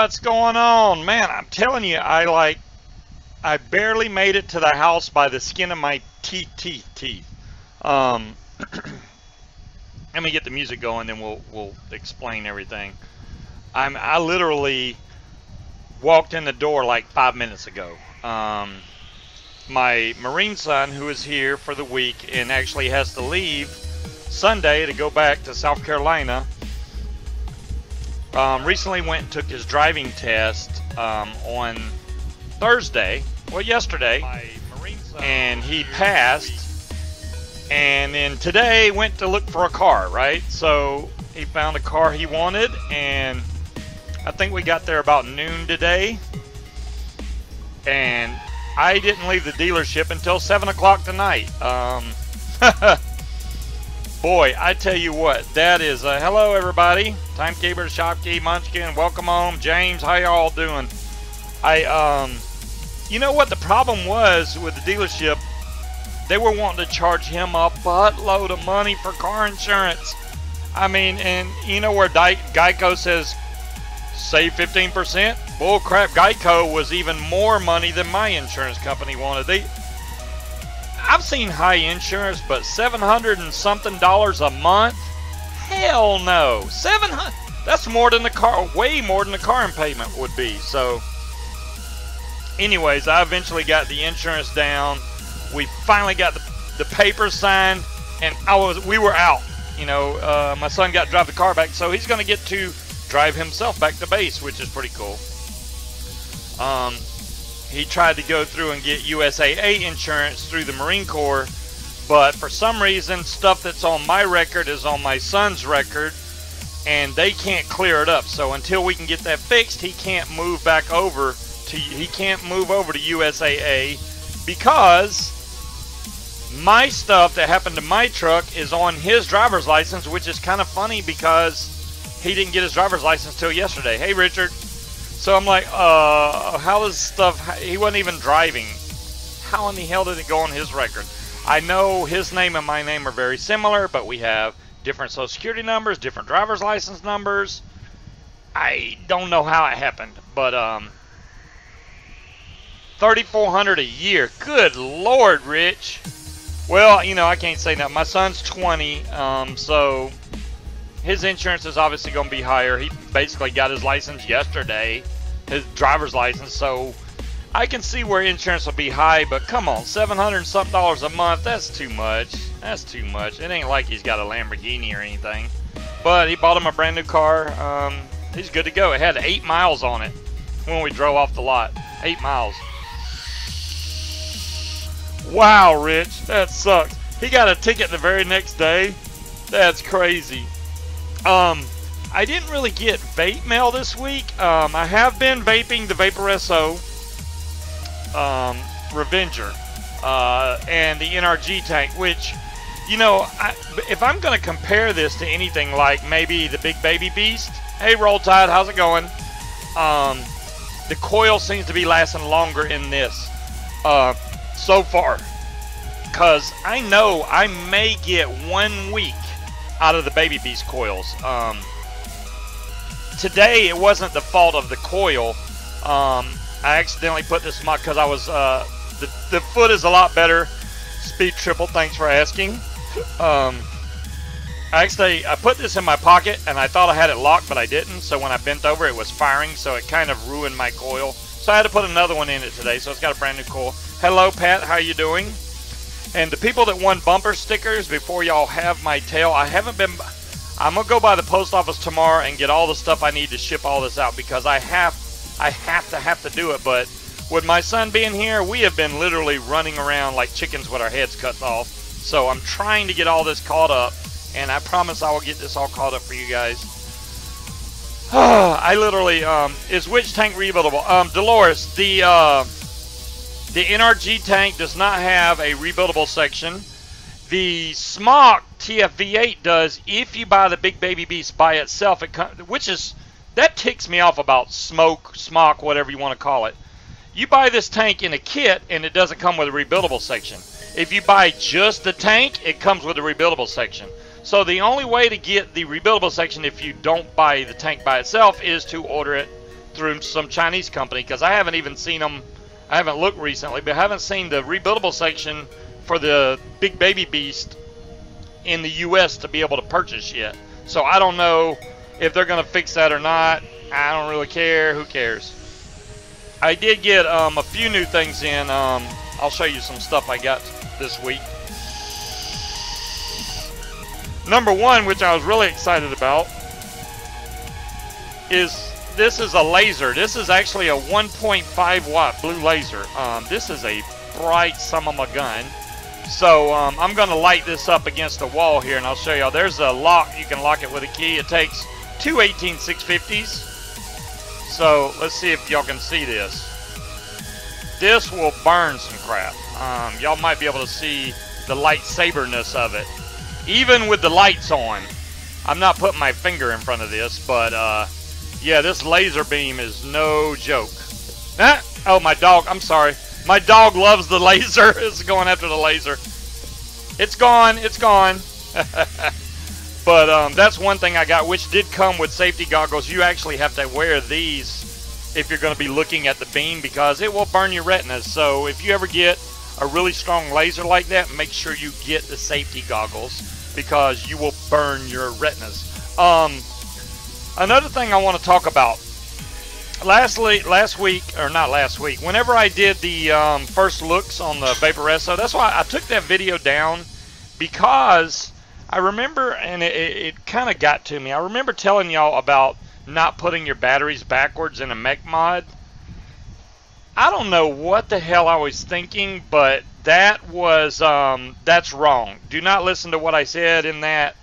What's going on, man? I'm telling you, I barely made it to the house by the skin of my teeth. Let me get the music going, then we'll explain everything. I literally walked in the door like 5 minutes ago. My Marine son, who is here for the week and actually has to leave Sunday to go back to South Carolina, recently went and took his driving test on Thursday, well, yesterday, and he passed. And then today went to look for a car, right? So he found a car he wanted, and I think we got there about noon today. And I didn't leave the dealership until 7 o'clock tonight. Boy, I tell you what, that is a hello everybody. Timekeeper, Shopkey, Munchkin, welcome home. James, how y'all doing? You know what the problem was with the dealership? They were wanting to charge him a buttload of money for car insurance. I mean, and you know where Geico says save 15%? Bull crap, Geico was even more money than my insurance company wanted. I've seen high insurance, but $700 and something a month? Hell no. 700. That's more than the car, way more than the car payment would be. So, anyways, I eventually got the insurance down. We finally got the papers signed, and we were out. You know, my son got to drive the car back, so he's going to get to drive himself back to base, which is pretty cool. He tried to go through and get USAA insurance through the Marine Corps, but for some reason, stuff that's on my record is on my son's record, and they can't clear it up. So until we can get that fixed, he can't move back over to USAA, because my stuff that happened to my truck is on his driver's license, which is kind of funny because he didn't get his driver's license till yesterday. Hey, Richard. So I'm like, how does stuff, he wasn't even driving. How in the hell did it go on his record? I know his name and my name are very similar, but we have different social security numbers, different driver's license numbers. I don't know how it happened, but $3,400 a year. Good Lord, Rich. Well, you know, I can't say that. My son's 20, so his insurance is obviously going to be higher. He basically got his license yesterday, his driver's license, so I can see where insurance will be high, but come on, $700 and something a month, that's too much. That's too much. It ain't like he's got a Lamborghini or anything. But he bought him a brand new car. He's good to go. It had 8 miles on it when we drove off the lot. 8 miles. Wow, Rich, that sucks. He got a ticket the very next day. That's crazy. I didn't really get vape mail this week. I have been vaping the Vaporesso Revenger and the NRG tank, which, you know, if I'm going to compare this to anything like maybe the Big Baby Beast, hey Roll Tide, how's it going? The coil seems to be lasting longer in this so far, because I know I may get 1 week out of the Baby Beast coils. Today it wasn't the fault of the coil. I accidentally put this in my, because I was the foot is a lot better. Speed Triple, thanks for asking. I put this in my pocket and I thought I had it locked, but I didn't. So when I bent over, it was firing, so it kind of ruined my coil. So I had to put another one in it today. So it's got a brand new coil. Hello, Pat. How you doing? And the people that won bumper stickers, before y'all have my tail, I'm going to go by the post office tomorrow and get all the stuff I need to ship all this out, because I have to do it. But with my son being here, we have been literally running around like chickens with our heads cut off. So I'm trying to get all this caught up, and I promise I will get this all caught up for you guys. I literally, is which tank rebuildable? Dolores, the NRG tank does not have a rebuildable section. The Smock TFV8 does. If you buy the Big Baby Beast by itself, that ticks me off about Smock, whatever you want to call it. You buy this tank in a kit, and it doesn't come with a rebuildable section. If you buy just the tank, it comes with a rebuildable section. So the only way to get the rebuildable section if you don't buy the tank by itself is to order it through some Chinese company, because I haven't even seen them. I haven't looked recently, but I haven't seen the rebuildable section for the Big Baby Beast in the U.S. to be able to purchase yet. So I don't know if they're going to fix that or not. I don't really care. Who cares? I did get a few new things in. I'll show you some stuff I got this week. Number one, which I was really excited about, is this is a laser. This is actually a 1.5 watt blue laser. This is a bright son of a gun. So I'm going to light this up against the wall here, and I'll show y'all. There's a lock. You can lock it with a key. It takes two 18650s. So let's see if y'all can see this. This will burn some crap. Y'all might be able to see the lightsaber-ness of it. Even with the lights on. I'm not putting my finger in front of this, but yeah, this laser beam is no joke. Oh, my dog. I'm sorry. My dog loves the laser. It's going after the laser. It's gone. It's gone. But that's one thing I got, which did come with safety goggles. You actually have to wear these if you're going to be looking at the beam, because it will burn your retinas. So if you ever get a really strong laser like that, make sure you get the safety goggles, because you will burn your retinas. Another thing I want to talk about. Last week, or not last week, whenever I did the first looks on the Vaporesso, that's why I took that video down, because I remember, and it kind of got to me, I remember telling y'all about not putting your batteries backwards in a mech mod. I don't know what the hell I was thinking, but that was, that's wrong. Do not listen to what I said in that.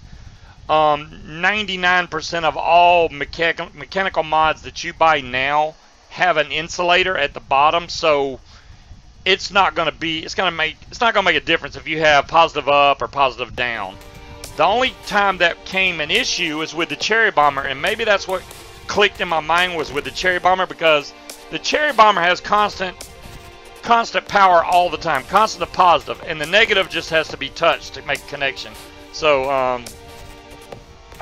99% of all mechanical mods that you buy now have an insulator at the bottom, so it's not going to be, it's not going to make a difference if you have positive up or positive down. The only time that came an issue is with the Cherry Bomber, and maybe that's what clicked in my mind, was with the Cherry Bomber, because the Cherry Bomber has constant power all the time, constant to positive, and the negative just has to be touched to make a connection. So,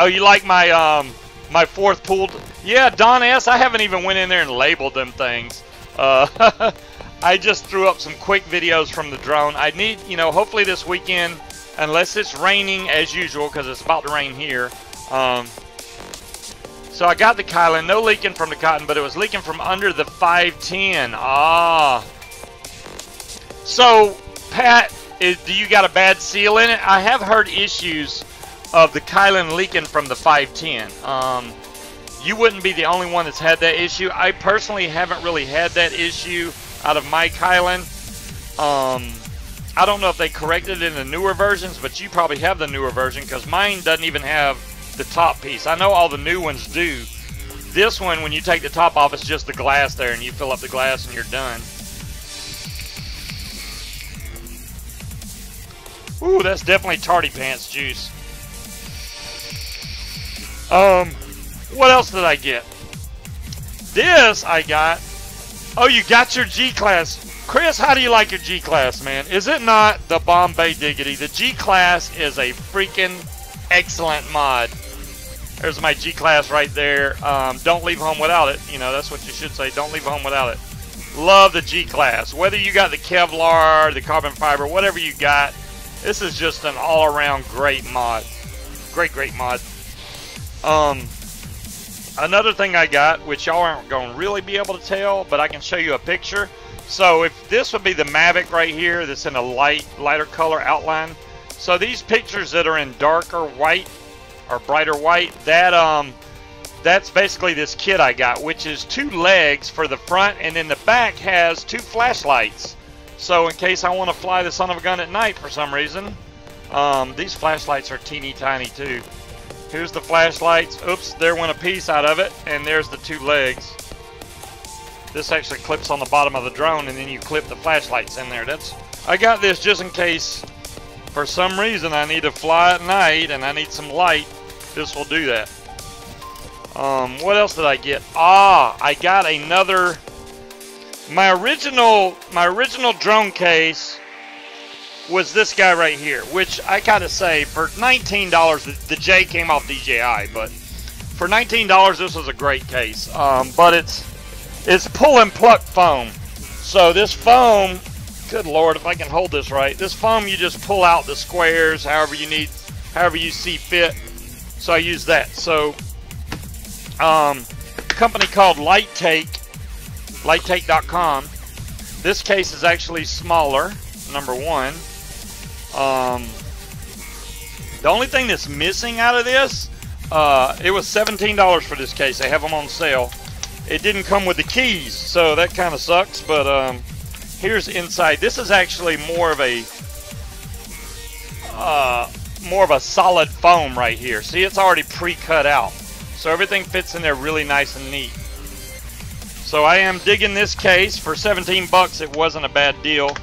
oh, you like my my fourth pool? Yeah, Don S. I haven't even went in there and labeled them things. I just threw up some quick videos from the drone. I need, you know, hopefully this weekend, unless it's raining as usual, because it's about to rain here. So I got the Kylan, no leaking from the cotton, but it was leaking from under the 510. Ah. So, Pat, do you got a bad seal in it? I have heard issues of the Kylan leaking from the 510. You wouldn't be the only one that's had that issue. I personally haven't really had that issue out of my Kylan. I don't know if they corrected it in the newer versions, but you probably have the newer version, because mine doesn't even have the top piece. I know all the new ones do. This one, when you take the top off, it's just the glass there, and you fill up the glass and you're done. Ooh, that's definitely Tardy Pants juice. What else did I get? This I got. Oh, you got your G-Class. Chris, how do you like your G-Class, man? Is it not the Bombay Diggity? The G-Class is a freaking excellent mod. There's my G-Class right there. Don't leave home without it. You know, that's what you should say. Don't leave home without it. Love the G-Class. Whether you got the Kevlar, the carbon fiber, whatever you got, this is just an all-around great mod. Great, great mod. Another thing I got, which y'all aren't going to really be able to tell, but I can show you a picture. So if this would be the Mavic right here, that's in a lighter color outline. So these pictures that are in darker white or brighter white, that's basically this kit I got, which is 2 legs for the front, and then the back has 2 flashlights. So in case I want to fly the son of a gun at night for some reason, these flashlights are teeny tiny too. Here's the flashlights. Oops, there went a piece out of it, and there's the 2 legs. This actually clips on the bottom of the drone, and then you clip the flashlights in there. I got this just in case for some reason I need to fly at night and I need some light. This will do that. What else did I get? I got another. My original drone case was this guy right here, which I gotta say, for $19, the J came off DJI, but for $19 this was a great case. But It's pull and pluck foam. So this foam, good Lord, if I can hold this right, this foam you just pull out the squares however you need, however you see fit. So I use that. So company called lighttake.com. This case is actually smaller, number one. The only thing that's missing out of this, it was $17 for this case. They have them on sale. It didn't come with the keys, so that kind of sucks. But here's inside. This is actually more of a solid foam right here. See, it's already pre-cut out, so everything fits in there really nice and neat. So I am digging this case. For 17 bucks, it wasn't a bad deal.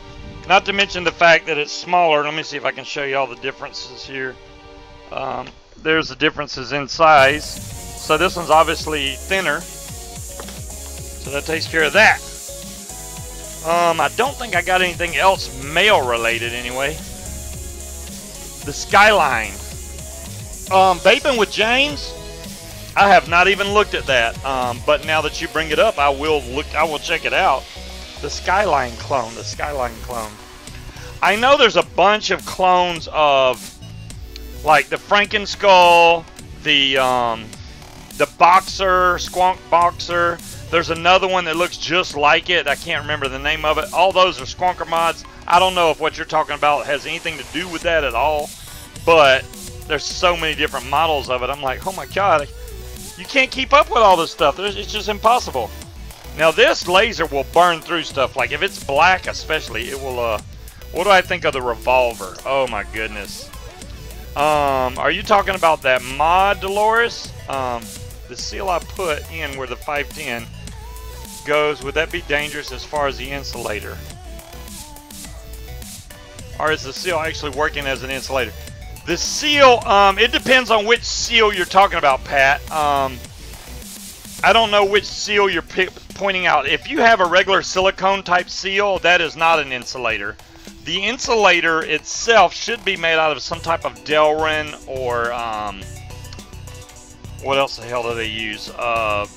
Not to mention the fact that it's smaller. Let me see if I can show you all the differences here. There's the differences in size. So this one's obviously thinner. So that takes care of that. I don't think I got anything else mail related anyway. The Skyline. Vaping with James. I have not even looked at that. But now that you bring it up, I will look. I will check it out. The Skyline clone. The Skyline clone. I know there's a bunch of clones of, like the Frankenskull, the Boxer, Squonk Boxer. There's another one that looks just like it. I can't remember the name of it. All those are Squonker mods. I don't know if what you're talking about has anything to do with that at all. But there's so many different models of it. I'm like, oh my God, you can't keep up with all this stuff. It's just impossible. Now this laser will burn through stuff. Like if it's black especially, it will, what do I think of the revolver? Oh my goodness. Are you talking about that mod, Dolores? The seal I put in where the 510 goes, would that be dangerous as far as the insulator? Or is the seal actually working as an insulator? The seal, it depends on which seal you're talking about, Pat. I don't know which seal you're pointing out. If you have a regular silicone type seal, that is not an insulator. The insulator itself should be made out of some type of Delrin or what else the hell do they use? I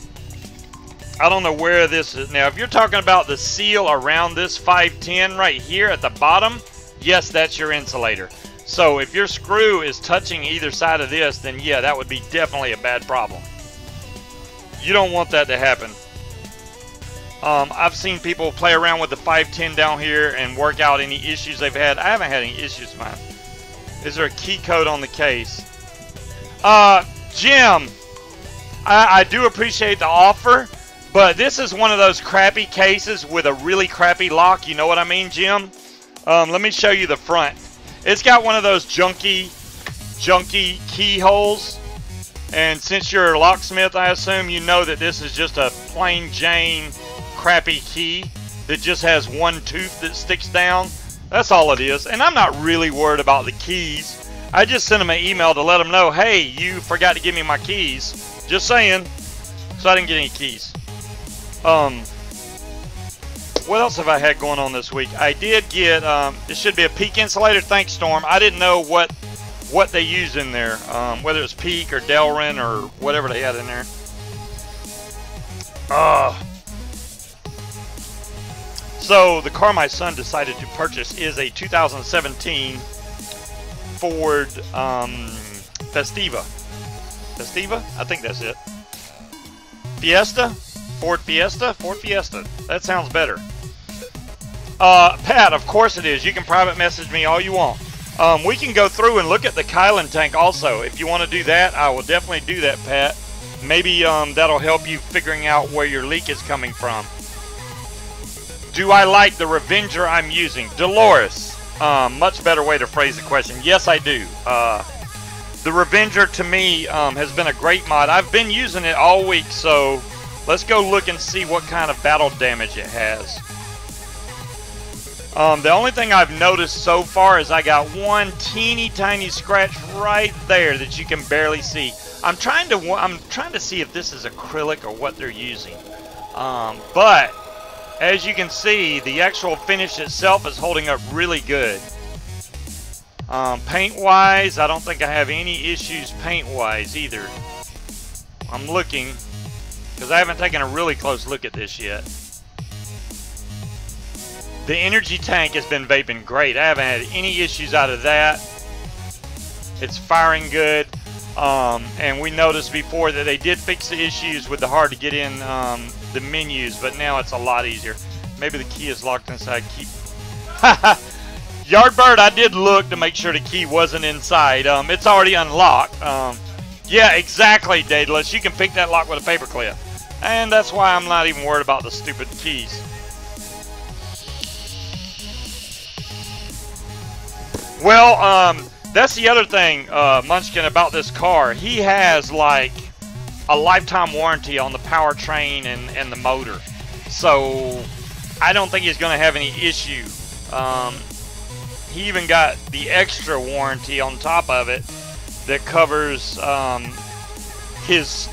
don't know where this is. Now, if you're talking about the seal around this 510 right here at the bottom, yes, that's your insulator. So if your screw is touching either side of this, then yeah, that would be definitely a bad problem. You don't want that to happen. I've seen people play around with the 510 down here and work out any issues they've had. I haven't had any issues, man. Is there a key code on the case? Jim, I do appreciate the offer, but this is one of those crappy cases with a really crappy lock. You know what I mean, Jim? Let me show you the front. It's got one of those junky keyholes. And since you're a locksmith, I assume you know that this is just a plain Jane crappy key that just has one tooth that sticks down. That's all it is. And I'm not really worried about the keys. I just sent them an email to let them know, hey, you forgot to give me my keys. Just saying. So I didn't get any keys. What else have I had going on this week? I did get, it should be a Peak insulator. Thanks, Storm. I didn't know what they use in there, whether it's Peak or Delrin or whatever they had in there. So the car my son decided to purchase is a 2017 Ford Festiva. Festiva? I think that's it. Fiesta? Ford Fiesta? Ford Fiesta. That sounds better. Pat, of course it is. You can private message me all you want. We can go through and look at the Kylan tank also. If you want to do that, I will definitely do that, Pat. Maybe that'll help you figuring out where your leak is coming from. Do I like the Revenger I'm using? Dolores, much better way to phrase the question. Yes, I do. The Revenger to me has been a great mod. I've been using it all week, so let's go look and see what kind of battle damage it has. The only thing I've noticed so far is I got one teeny tiny scratch right there that you can barely see. I'm trying to see if this is acrylic or what they're using. But as you can see, the actual finish itself is holding up really good. Paint-wise, I don't think I have any issues paint-wise either. I'm looking. because I haven't taken a really close look at this yet. The energy tank has been vaping great. I haven't had any issues out of that. It's firing good. And we noticed before that they did fix the issues with the hard to get in the menus, but now it's a lot easier. Maybe the key is locked inside. Keep Yardbird, I did look to make sure the key wasn't inside. It's already unlocked. Yeah, exactly, Daedalus. You can pick that lock with a paperclip. And that's why I'm not even worried about the stupid keys. Well, that's the other thing, Munchkin, about this car. He has, like, a lifetime warranty on the powertrain and the motor. So, I don't think he's going to have any issue. He even got the extra warranty on top of it that covers his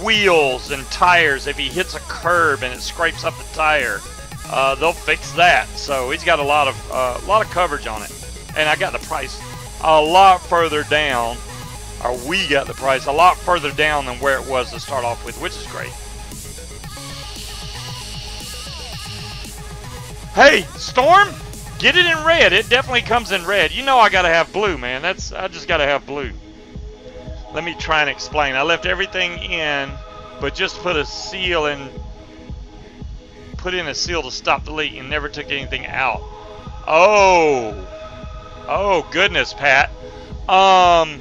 wheels and tires. If he hits a curb and it scrapes up the tire, they'll fix that. So he's got a lot of coverage on it. And I got the price a lot further down, or we got the price a lot further down than where it was to start off with, which is great. Hey, Storm, get it in red. It definitely comes in red. You know I gotta have blue, man. I just gotta have blue. Let me try and explain. I left everything in, but just put a seal in. Put in a seal to stop the leak and never took anything out. Oh goodness, Pat. I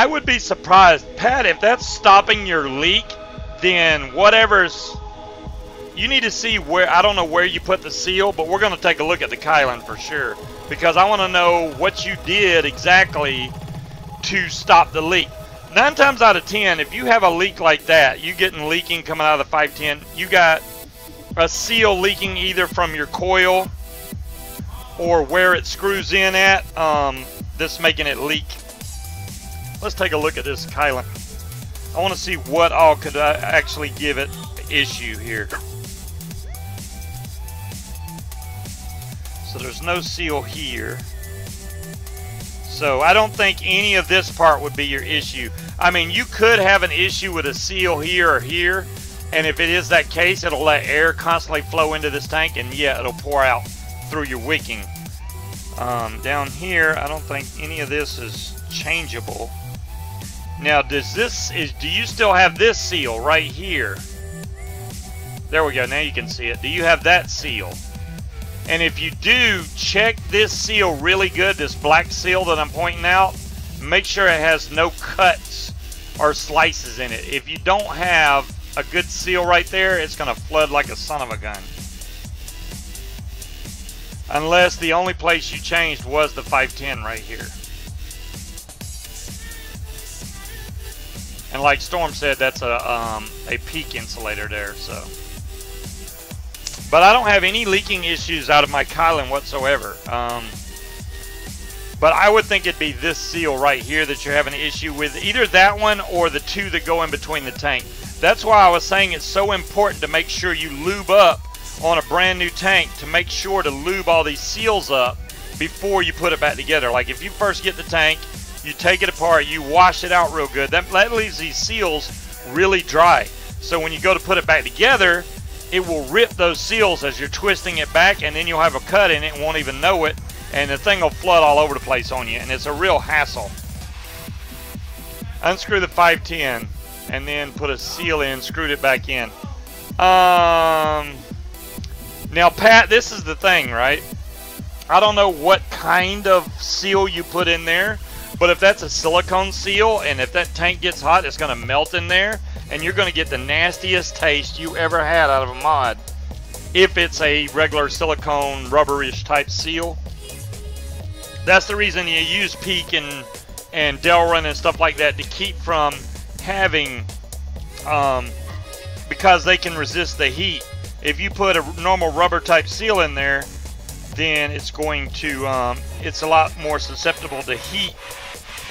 would be surprised, Pat, if that's stopping your leak. Then whatever's. You need to see where, I don't know where you put the seal, but we're going to take a look at the Kylan for sure. Because I want to know what you did exactly to stop the leak. 9 times out of 10, if you have a leak like that, you getting leaking coming out of the 510, you got a seal leaking either from your coil or where it screws in at, that's making it leak. Let's take a look at this Kylan. I want to see what all could actually give it issue here. So there's no seal here. So I don't think any of this part would be your issue. I mean, you could have an issue with a seal here or here, and if it is that case, it'll let air constantly flow into this tank, and yeah, it'll pour out through your wicking. Down here, I don't think any of this is changeable. Now, do you still have this seal right here? There we go, now you can see it. Do you have that seal? And if you do, check this seal really good, this black seal that I'm pointing out. Make sure it has no cuts or slices in it. If you don't have a good seal right there, it's going to flood like a son of a gun. Unless the only place you changed was the 510 right here. And like Storm said, that's a peak insulator there, so. But I don't have any leaking issues out of my Kylan whatsoever. But I would think it'd be this seal right here that you're having an issue with. Either that one or the two that go in between the tank. That's why I was saying it's so important to make sure you lube up on a brand new tank, to make sure to lube all these seals up before you put it back together. Like if you first get the tank, you take it apart, you wash it out real good. That leaves these seals really dry. So when you go to put it back together, it will rip those seals as you're twisting it back, and then you'll have a cut in it and won't even know it, and the thing will flood all over the place on you, and it's a real hassle. Unscrew the 510 and then put a seal in, screwed it back in. Now, Pat, this is the thing, right? I don't know what kind of seal you put in there, but if that's a silicone seal, and if that tank gets hot, it's going to melt in there, and you're going to get the nastiest taste you ever had out of a mod if it's a regular silicone rubberish type seal. That's the reason you use Peak and Delrin and stuff like that, to keep from having, because they can resist the heat. If you put a normal rubber type seal in there, then it's going to, it's a lot more susceptible to heat,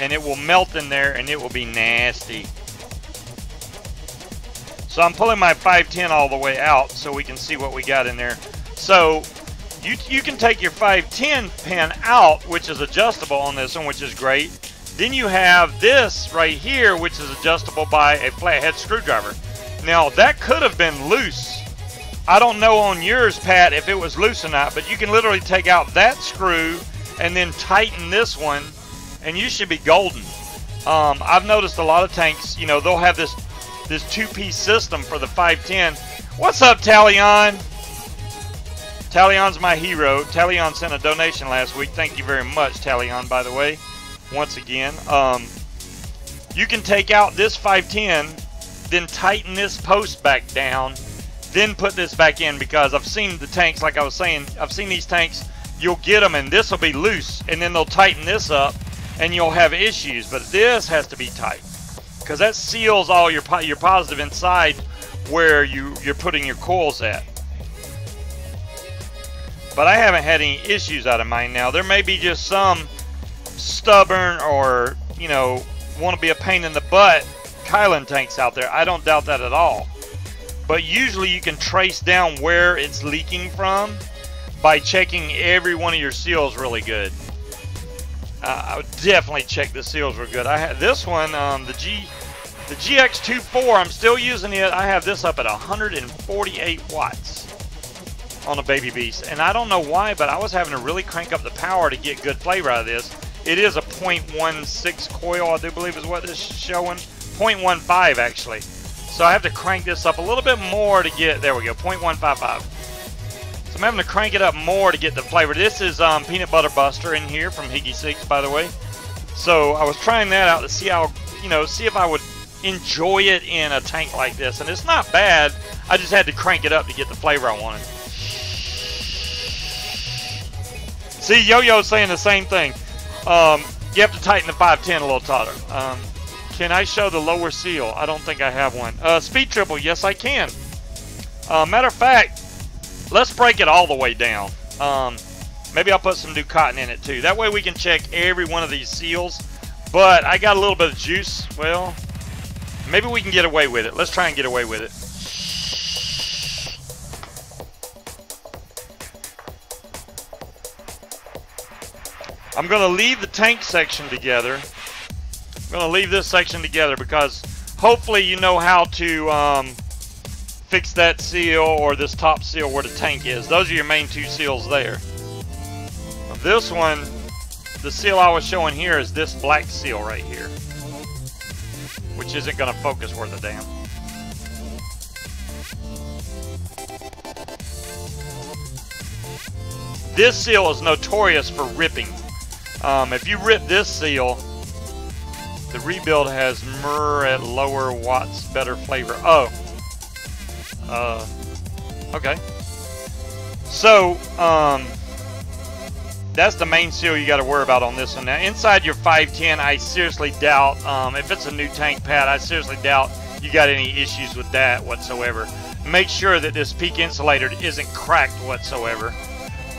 and it will melt in there and it will be nasty. So I'm pulling my 510 all the way out so we can see what we got in there. So you can take your 510 pin out, which is adjustable on this one, which is great. Then you have this right here, which is adjustable by a flathead screwdriver. Now that could have been loose. I don't know on yours, Pat, if it was loose or not, but you can literally take out that screw and then tighten this one, and you should be golden. I've noticed a lot of tanks, you know, they'll have this two-piece system for the 510. What's up, Talion? Talion's my hero. Talion sent a donation last week. Thank you very much, Talion, by the way. Once again, you can take out this 510, then tighten this post back down, then put this back in, because I've seen the tanks, like I was saying, I've seen these tanks, you'll get them and this will be loose, and then they'll tighten this up and you'll have issues. But this has to be tight, because that seals all your positive inside where you're putting your coils at. But I haven't had any issues out of mine. Now there may be just some stubborn or, you know, want to be a pain in the butt Kylan tanks out there. I don't doubt that at all. But usually you can trace down where it's leaking from by checking every one of your seals really good. I would definitely check the seals real good. I had this one, the GX24, I'm still using it. I have this up at 148 watts on a Baby Beast. And I don't know why, but I was having to really crank up the power to get good flavor out of this. It is a 0.16 coil, I do believe is what this is showing. 0.15 actually. So I have to crank this up a little bit more to get, there we go, 0.155. So I'm having to crank it up more to get the flavor. This is Peanut Butter Buster in here from Higgy Six, by the way. So I was trying that out to see how, you know, see if I would enjoy it in a tank like this. And it's not bad. I just had to crank it up to get the flavor I wanted. See, Yo-Yo's saying the same thing. You have to tighten the 510 a little tighter. Can I show the lower seal? I don't think I have one. Speed triple, yes I can. Matter of fact, let's break it all the way down. Maybe I'll put some new cotton in it too. That way we can check every one of these seals. But I got a little bit of juice. Well, maybe we can get away with it. Let's try and get away with it. I'm going to leave the tank section together. I'm going to leave this section together because hopefully you know how to fix that seal or this top seal where the tank is. Those are your main two seals there. This one, the seal I was showing here is this black seal right here, which isn't going to focus worth a damn. This seal is notorious for ripping. If you rip this seal, the rebuild has myrrh at lower watts, better flavor. Oh. Okay. So, that's the main seal you got to worry about on this one. Now, inside your 510, I seriously doubt, if it's a new tank pad, I seriously doubt you got any issues with that whatsoever. Make sure that this peak insulator isn't cracked whatsoever.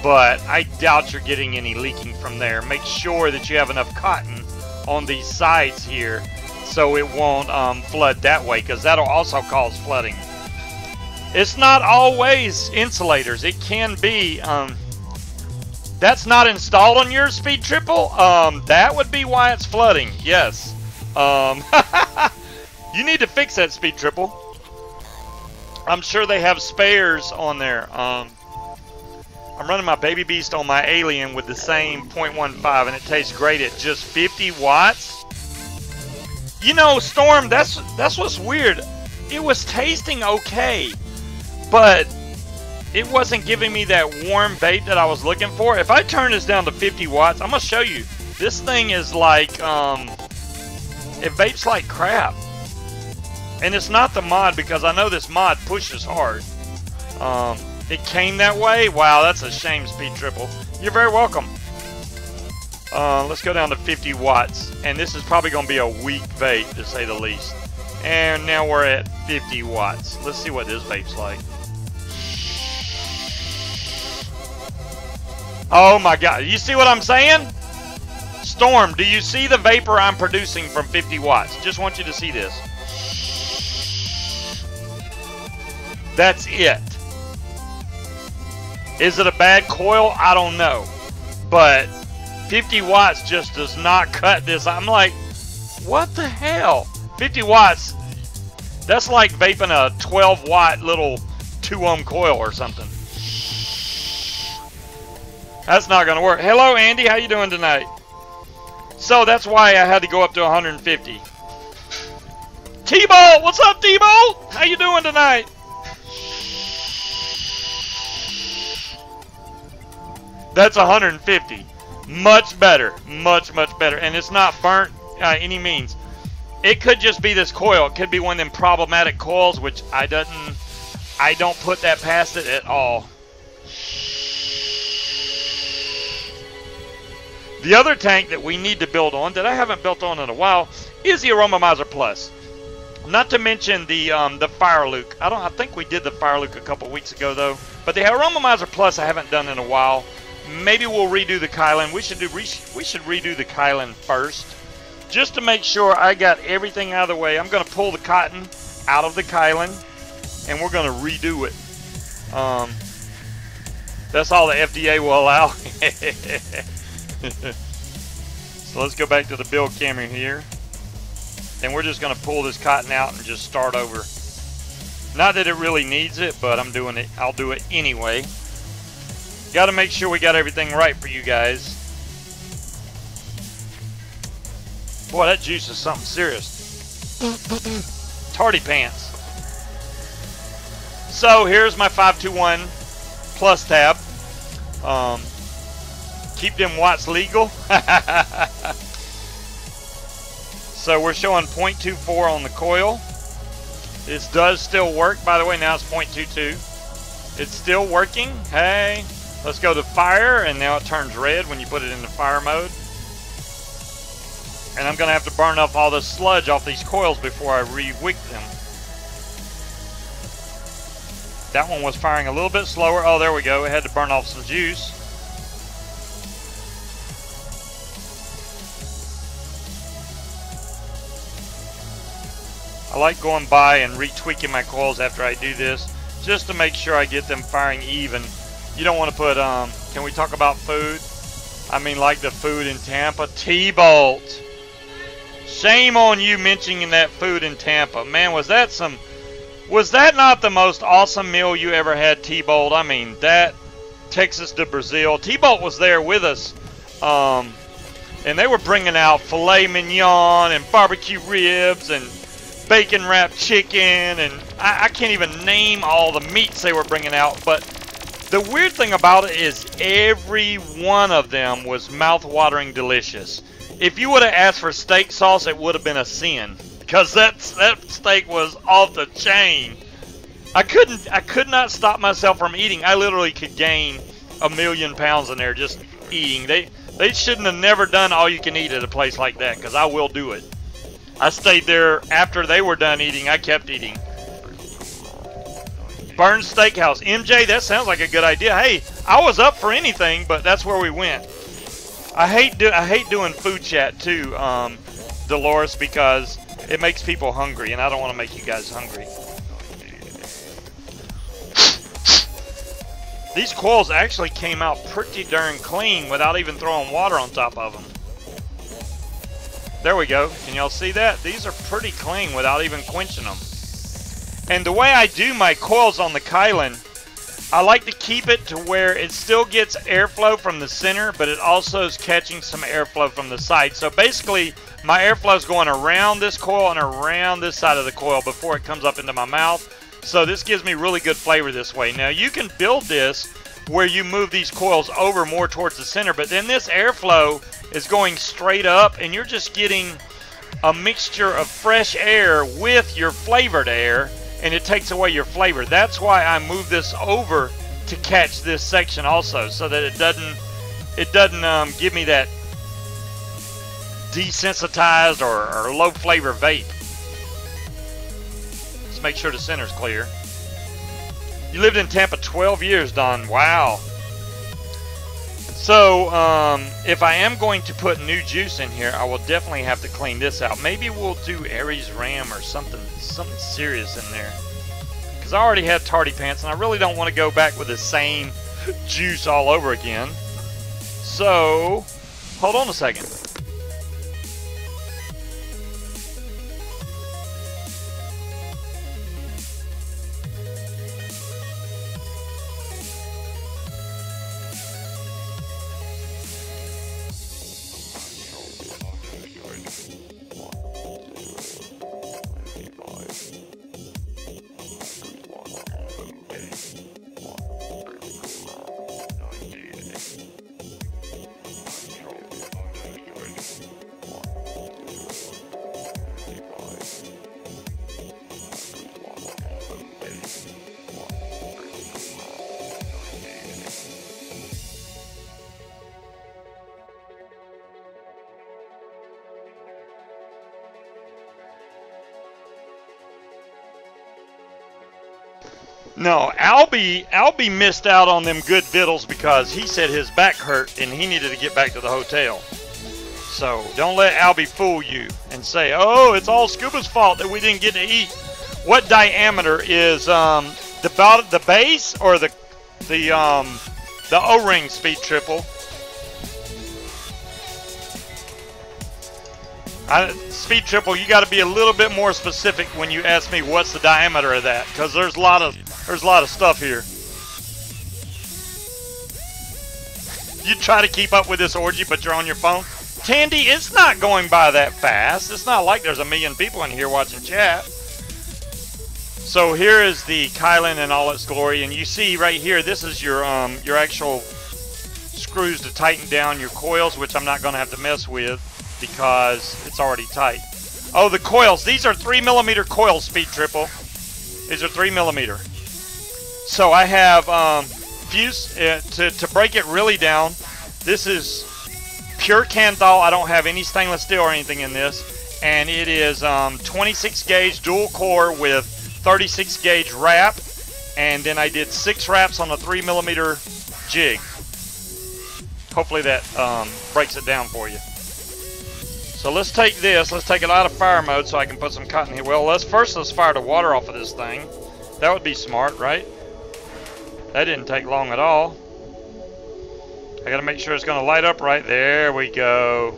But I doubt you're getting any leaking from there. Make sure that you have enough cotton on these sides here so it won't flood that way, because that'll also cause flooding. It's not always insulators. It can be. That's not installed on your Speed Triple. That would be why it's flooding. Yes. You need to fix that, Speed Triple. I'm sure they have spares on there. I'm running my Baby Beast on my Alien with the same 0.15, and it tastes great at just 50 watts. You know, Storm, that's what's weird. It was tasting okay, but it wasn't giving me that warm vape that I was looking for. If I turn this down to 50 watts, I'm going to show you. This thing is like, it vapes like crap. And it's not the mod, because I know this mod pushes hard. It came that way? Wow, that's a shame, Speed Triple. You're very welcome. Let's go down to 50 watts. And this is probably going to be a weak vape, to say the least. And now we're at 50 watts. Let's see what this vape's like. Oh my God. You see what I'm saying? Storm, do you see the vapor I'm producing from 50 watts? Just want you to see this. That's it. Is it a bad coil? I don't know. But 50 watts just does not cut this. I'm like, what the hell? 50 watts, That's like vaping a 12-watt little 2-ohm coil or something. That's not going to work. Hello, Andy. How you doing tonight? So that's why I had to go up to 150. T-Bolt! What's up, T-Bolt? How you doing tonight? That's 150. Much better. Much, much better. And it's not burnt any means. It could just be this coil. It could be one of them problematic coils, which I don't put that past it at all. The other tank that we need to build on, that I haven't built on in a while, is the Aromomizer Plus. Not to mention the Fire Luke. I think we did the Fire Luke a couple weeks ago though. But the Aromomizer Plus I haven't done in a while. Maybe we'll redo the Kylan. We should redo the Kylan first, just to make sure I got everything out of the way. I'm going to pull the cotton out of the Kylan, and we're going to redo it. That's all the FDA will allow. So let's go back to the build camera here. And we're just going to pull this cotton out and just start over. Not that it really needs it, but I'm doing it. I'll do it anyway. Got to make sure we got everything right for you guys. Boy, that juice is something serious. Tardy pants. So here's my 521 plus tab. Keep them watts legal. So we're showing 0.24 on the coil. This does still work, by the way. Now it's 0.22. It's still working. Hey, let's go to fire, and now it turns red when you put it into fire mode. And I'm going to have to burn up all the sludge off these coils before I re-wick them. That one was firing a little bit slower. Oh, there we go. It had to burn off some juice. I like going by and retweaking my coils after I do this, just to make sure I get them firing even. You don't want to put, can we talk about food? I mean, like the food in Tampa. T-Bolt. Shame on you mentioning that food in Tampa. Man, was that not the most awesome meal you ever had, T-Bolt? I mean, that Texas to Brazil. T-Bolt was there with us. And they were bringing out filet mignon and barbecue ribs and bacon wrapped chicken, and I can't even name all the meats they were bringing out. But the weird thing about it is every one of them was mouth-watering delicious. If you would have asked for steak sauce, it would have been a sin, because that steak was off the chain. I could not stop myself from eating. I literally could gain 1,000,000 pounds in there just eating. They shouldn't have never done all you can eat at a place like that, because I will do it. I stayed there after they were done eating. I kept eating. Burns Steakhouse. MJ, that sounds like a good idea. Hey, I was up for anything, but that's where we went. I hate doing food chat too, Dolores, because it makes people hungry, and I don't want to make you guys hungry. These coils actually came out pretty darn clean without even throwing water on top of them. There we go. Can y'all see that? These are pretty clean without even quenching them. And the way I do my coils on the Kylan, I like to keep it to where it still gets airflow from the center, but it also is catching some airflow from the side. So basically, my airflow is going around this coil and around this side of the coil before it comes up into my mouth. So this gives me really good flavor this way. Now you can build this where you move these coils over more towards the center, but then this airflow is going straight up, and you're just getting a mixture of fresh air with your flavored air, and it takes away your flavor. That's why I move this over to catch this section also, so that it doesn't give me that desensitized or low flavor vape. Let's make sure the center's clear. You lived in Tampa 12 years, Don. Wow. So, if I am going to put new juice in here, I will definitely have to clean this out. Maybe we'll do Aries Ram or something serious in there. Because I already had Tardy Pants, and I really don't want to go back with the same juice all over again. So, hold on a second. No, Albie missed out on them good vittles because he said his back hurt and he needed to get back to the hotel. So don't let Albie fool you and say, oh, it's all Scuba's fault that we didn't get to eat. What diameter is the base or the O-ring, Speed Triple? Speed Triple, you got to be a little bit more specific when you ask me what's the diameter of that, because there's a lot of stuff here. You try to keep up with this orgy, but you're on your phone. Tandy, it's not going by that fast. It's not like there's a million people in here watching chat. So here is the Kylan in all its glory, and you see right here, this is your actual screws to tighten down your coils, which I'm not going to have to mess with because it's already tight. Oh, the coils. These are 3mm coils, Speed Triple. These are 3mm. So I have fuse to break it really down. This is pure Kanthal. I don't have any stainless steel or anything in this, and it is 26 gauge dual core with 36 gauge wrap, and then I did 6 wraps on a 3mm jig. Hopefully that breaks it down for you. So let's take this, let's take it out of fire mode so I can put some cotton here. Well, let's fire the water off of this thing. That would be smart, right? That didn't take long at all. I gotta make sure it's gonna light up right. There we go.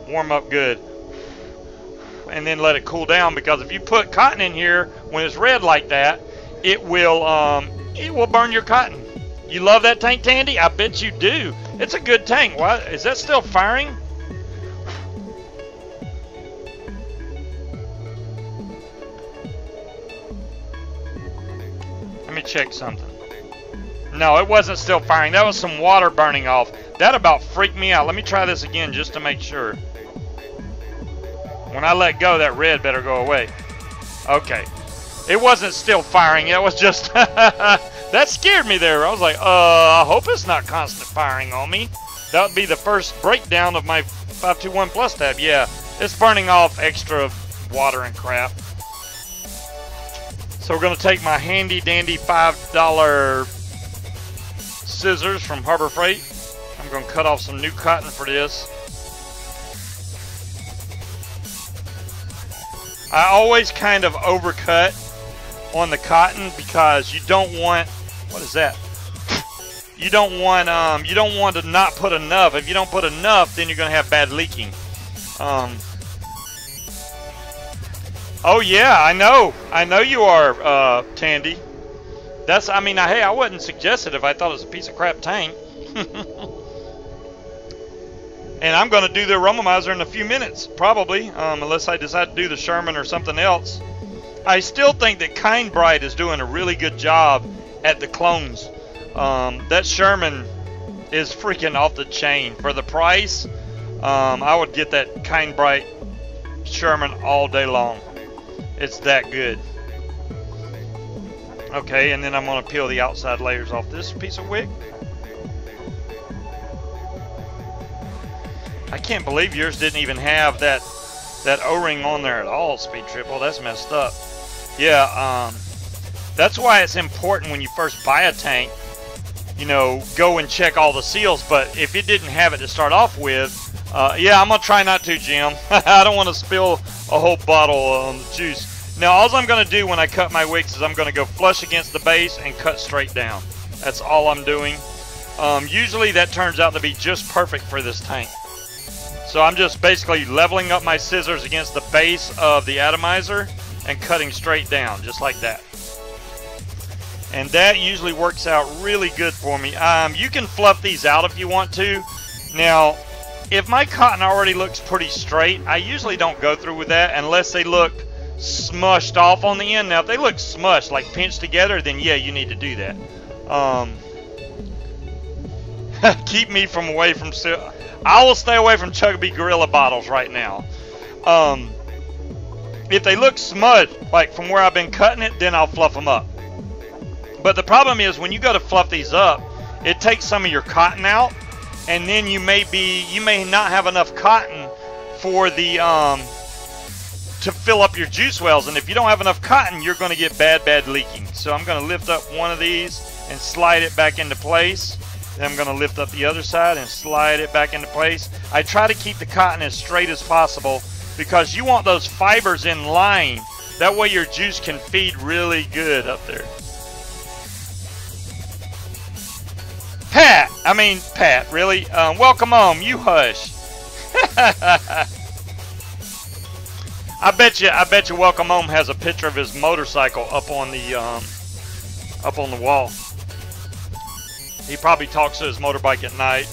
Warm up good. And then let it cool down, because if you put cotton in here when it's red like that, it will burn your cotton. You love that tank, Tandy? I bet you do. It's a good tank. Why is that still firing? Let me check something. No, it wasn't still firing. That was some water burning off. That about freaked me out. Let me try this again just to make sure. When I let go, that red better go away. Okay. It wasn't still firing. It was just... that scared me there. I was like, I hope it's not constant firing on me. That would be the first breakdown of my 521 Plus tab. Yeah, it's burning off extra water and crap. So we're going to take my handy dandy $5 scissors from Harbor Freight. I'm going to cut off some new cotton for this. I always kind of overcut on the cotton because you don't want, what is that? You don't want to not put enough. If you don't put enough, then you're going to have bad leaking. Oh yeah, I know you are, Tandy. That's, I mean, hey, I wouldn't suggest it if I thought it was a piece of crap tank. And I'm going to do the aromomizer in a few minutes, probably, unless I decide to do the Sherman or something else. I still think that Kind Bright is doing a really good job at the clones. That Sherman is freaking off the chain. For the price, I would get that Kind Bright Sherman all day long. It's that good. Okay, and then I'm going to peel the outside layers off this piece of wick. I can't believe yours didn't even have that O-ring on there at all, Speed Triple. That's messed up. Yeah, that's why it's important when you first buy a tank, you know, go and check all the seals. But if it didn't have it to start off with, yeah, I'm going to try not to, Jim. I don't want to spill a whole bottle of juice. Now, all I'm going to do when I cut my wicks is I'm going to go flush against the base and cut straight down. That's all I'm doing. Usually that turns out to be just perfect for this tank. So I'm just basically leveling up my scissors against the base of the atomizer and cutting straight down, just like that. And that usually works out really good for me. You can fluff these out if you want to. Now, if my cotton already looks pretty straight, I usually don't go through with that unless they look smushed off on the end. Now, if they look smushed, like pinched together, then yeah, you need to do that. Keep me from away from... I will stay away from Chugabee Gorilla bottles right now. If they look smudged, like from where I've been cutting it, then I'll fluff them up. But the problem is when you go to fluff these up, it takes some of your cotton out, and then you may not have enough cotton for the to fill up your juice wells. And if you don't have enough cotton, you're going to get bad leaking. So I'm going to lift up one of these and slide it back into place. Then I'm going to lift up the other side and slide it back into place. I try to keep the cotton as straight as possible because you want those fibers in line. That way your juice can feed really good up there. Pat, really? Welcome home. You hush. I bet you Welcome Home has a picture of his motorcycle up on the wall. He probably talks to his motorbike at night.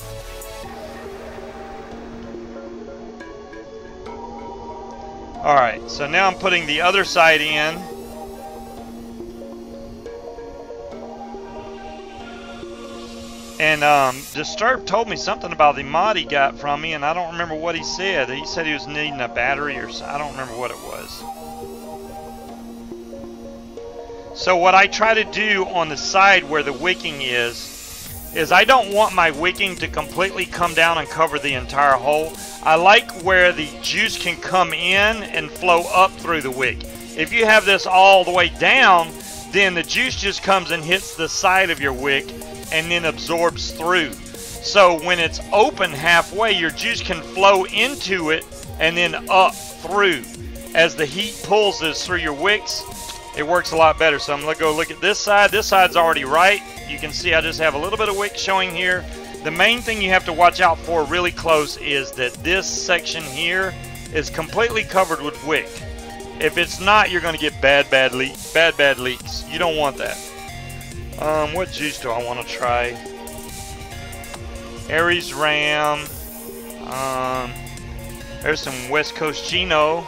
Alright, so now I'm putting the other side in. And Disturbed told me something about the mod he got from me, and I don't remember what he said. He said he was needing a battery or something. I don't remember what it was. So what I try to do on the side where the wicking is I don't want my wicking to completely come down and cover the entire hole. I like where the juice can come in and flow up through the wick. If you have this all the way down, then the juice just comes and hits the side of your wick and then absorbs through. So when it's open halfway, your juice can flow into it and then up through. As the heat pulls this through your wicks, it works a lot better. So I'm going to go look at this side. This side's already right. You can see I just have a little bit of wick showing here. The main thing you have to watch out for really close is that this section here is completely covered with wick. If it's not, you're going to get bad leaks. You don't want that. What juice do I want to try? Aries Ram. There's some West Coast Gino.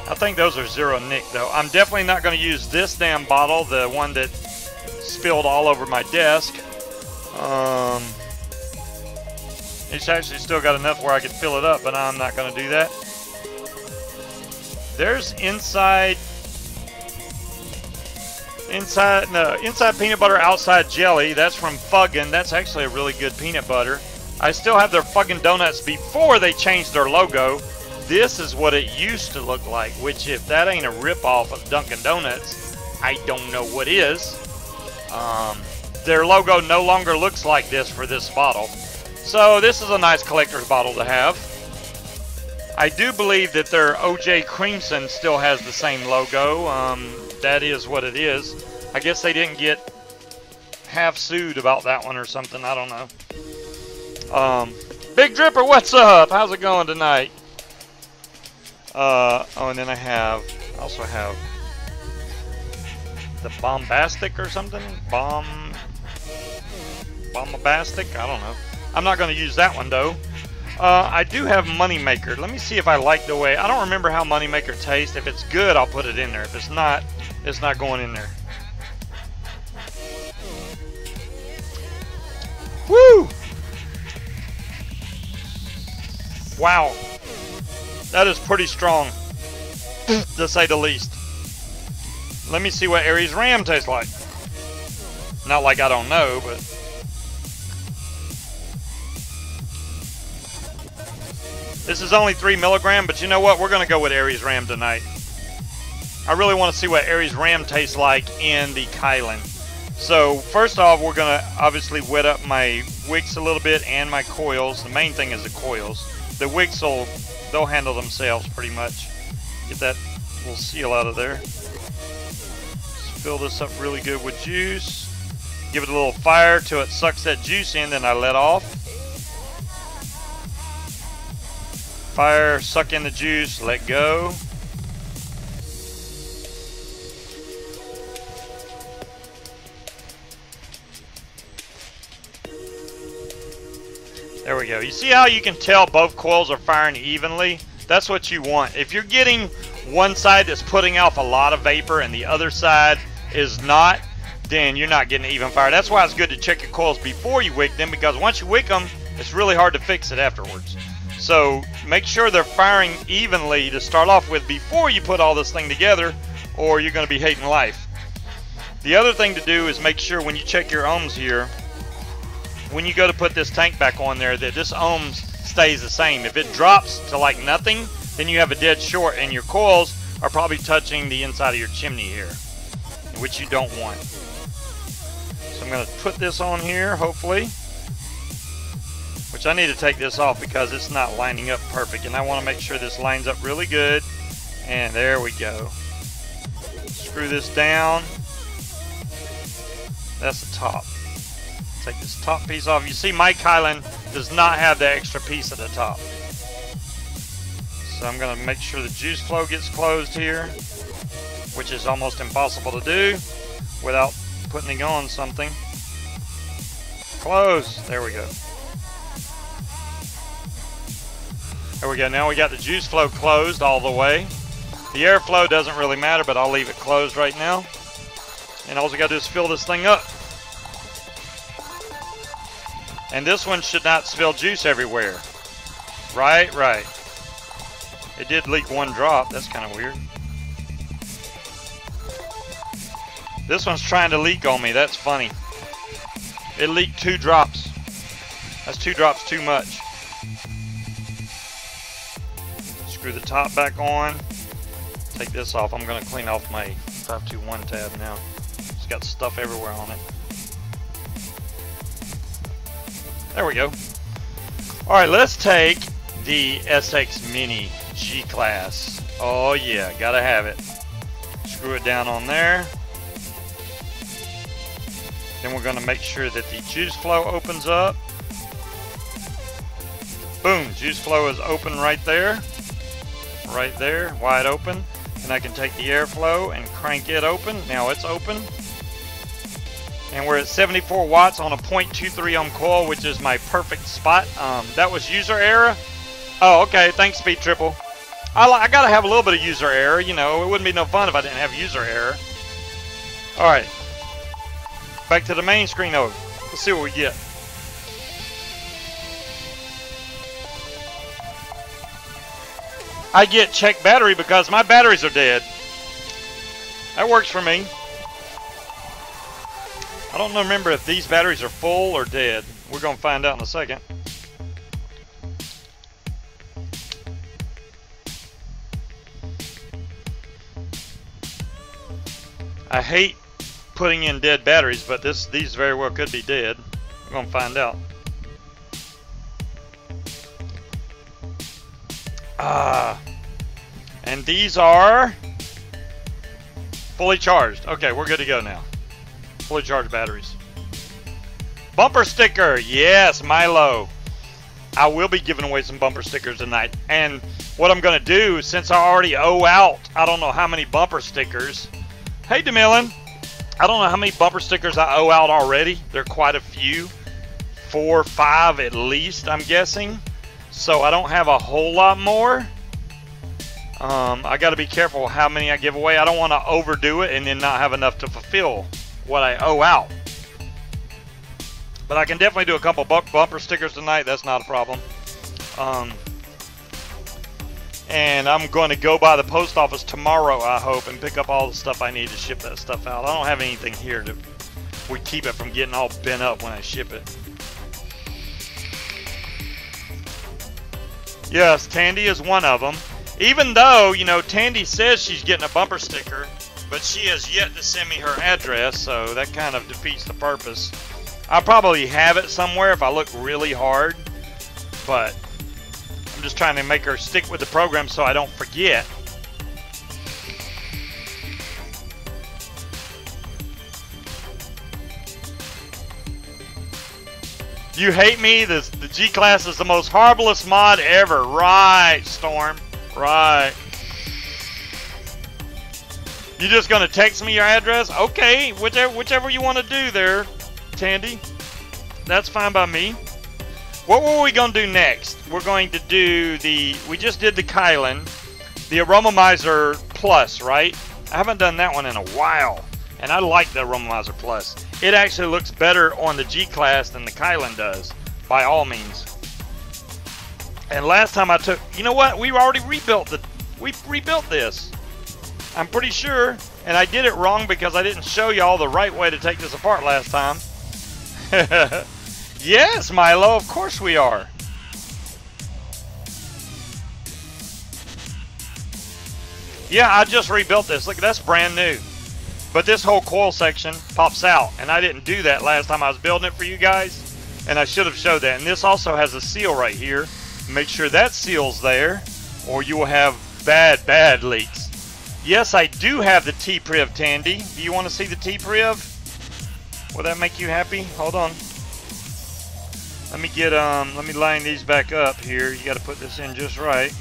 I think those are Zero Nick though. I'm definitely not going to use this damn bottle, the one that spilled all over my desk. It's actually still got enough where I could fill it up, but I'm not going to do that. There's inside peanut butter, outside jelly. That's from Fuggin'. That's actually a really good peanut butter. I still have their Fuggin' donuts before they changed their logo. This is what it used to look like, which if that ain't a ripoff of Dunkin' Donuts, I don't know what is. Their logo no longer looks like this for this bottle. So this is a nice collector's bottle to have. I do believe that their OJ Crimson still has the same logo. That is what it is. I guess they didn't get half sued about that one or something. I don't know. Big Dripper, what's up? How's it going tonight? Oh, and then I also have the Bombastic or something. Bombastic? I don't know. I'm not going to use that one though. I do have Moneymaker. Let me see if I like the way. I don't remember how Moneymaker tastes. If it's good, I'll put it in there. If it's not going in there. Woo! Wow. That is pretty strong, to say the least. Let me see what Aries Ram tastes like. Not like I don't know, but... This is only 3 milligrams, but you know what? We're going to go with Aries Ram tonight. I really want to see what Aries Ram tastes like in the Kylan. So, first off, we're going to obviously wet up my wicks a little bit and my coils. The main thing is the coils. The wicks, they'll handle themselves pretty much. Get that little seal out of there. Just fill this up really good with juice. Give it a little fire till it sucks that juice in, then I let off. Fire, suck in the juice, let go. There we go. You see how you can tell both coils are firing evenly? That's what you want. If you're getting one side that's putting off a lot of vapor and the other side is not, then you're not getting even fire. That's why it's good to check your coils before you wick them, because once you wick them, it's really hard to fix it afterwards. So make sure they're firing evenly to start off with before you put all this thing together, or you're going to be hating life. The other thing to do is make sure when you check your ohms here, when you go to put this tank back on there, that this ohms stays the same. If it drops to like nothing, then you have a dead short, and your coils are probably touching the inside of your chimney here, which you don't want. So I'm going to put this on here, hopefully, which I need to take this off because it's not lining up perfect, and I want to make sure this lines up really good. And there we go. Screw this down. That's the top. Take this top piece off. You see, my Kylan does not have the extra piece at the top. So I'm going to make sure the juice flow gets closed here, which is almost impossible to do without putting on something. Close. There we go. There we go. Now we got the juice flow closed all the way. The airflow doesn't really matter, but I'll leave it closed right now. And all we got to do is fill this thing up. And this one should not spill juice everywhere. Right, right. It did leak one drop. That's kind of weird. This one's trying to leak on me. That's funny. It leaked 2 drops. That's 2 drops too much. Screw the top back on. Take this off. I'm going to clean off my 521 tab now. It's got stuff everywhere on it. There we go. Alright, let's take the SX Mini G-Class. Oh yeah, gotta have it. Screw it down on there. Then we're going to make sure that the juice flow opens up. Boom, juice flow is open right there. Right there, wide open. And I can take the airflow and crank it open. Now it's open. And we're at 74 watts on a 0.23 ohm coil, which is my perfect spot. That was user error. Oh, okay. Thanks, Speed Triple. I gotta have a little bit of user error. You know, it wouldn't be no fun if I didn't have user error. All right. Back to the main screen, though. Let's see what we get. I get check battery because my batteries are dead. That works for me. I don't remember if these batteries are full or dead. We're going to find out in a second. I hate putting in dead batteries, but these very well could be dead. We're going to find out. And these are fully charged. Okay, we're good to go now. Fully charged batteries. Bumper sticker. Yes, Milo. I will be giving away some bumper stickers tonight. And what I'm going to do, since I already owe out, I don't know how many bumper stickers. Hey, DeMillan. I don't know how many bumper stickers I owe out already. There are quite a few. 4 or 5 at least, I'm guessing. So I don't have a whole lot more. I got to be careful how many I give away. I don't want to overdo it and then not have enough to fulfill what I owe out. But I can definitely do a couple bumper stickers tonight. That's not a problem. And I'm going to go by the post office tomorrow, I hope, and pick up all the stuff I need to ship that stuff out. I don't have anything here to keep it from getting all bent up when I ship it. Yes, Tandy is one of them. Even though, you know, Tandy says she's getting a bumper sticker, but she has yet to send me her address, so that kind of defeats the purpose. I'll probably have it somewhere if I look really hard, but I'm just trying to make her stick with the program so I don't forget. You hate me? The G-Class is the most horriblest mod ever. Right, Storm. Right. You just gonna text me your address? Okay, whichever you want to do there, Tandy. That's fine by me. What were we gonna do next? We're going to do we just did the Kylan, the Aromomizer Plus, right? I haven't done that one in a while, and I like the Aromomizer Plus. It actually looks better on the G-Class than the Kylan does, by all means. And last time I took, you know what? We already rebuilt this. I'm pretty sure, and I did it wrong because I didn't show y'all the right way to take this apart last time. Yes, Milo, of course we are. Yeah, I just rebuilt this. Look, that's brand new. But this whole coil section pops out, and I didn't do that last time I was building it for you guys, and I should have showed that. And this also has a seal right here. Make sure that seal's there, or you will have bad leaks. Yes, I do have the T-Priv, Tandy. Do you want to see the T-Priv? Will that make you happy? Hold on. Let me line these back up here. You got to put this in just right.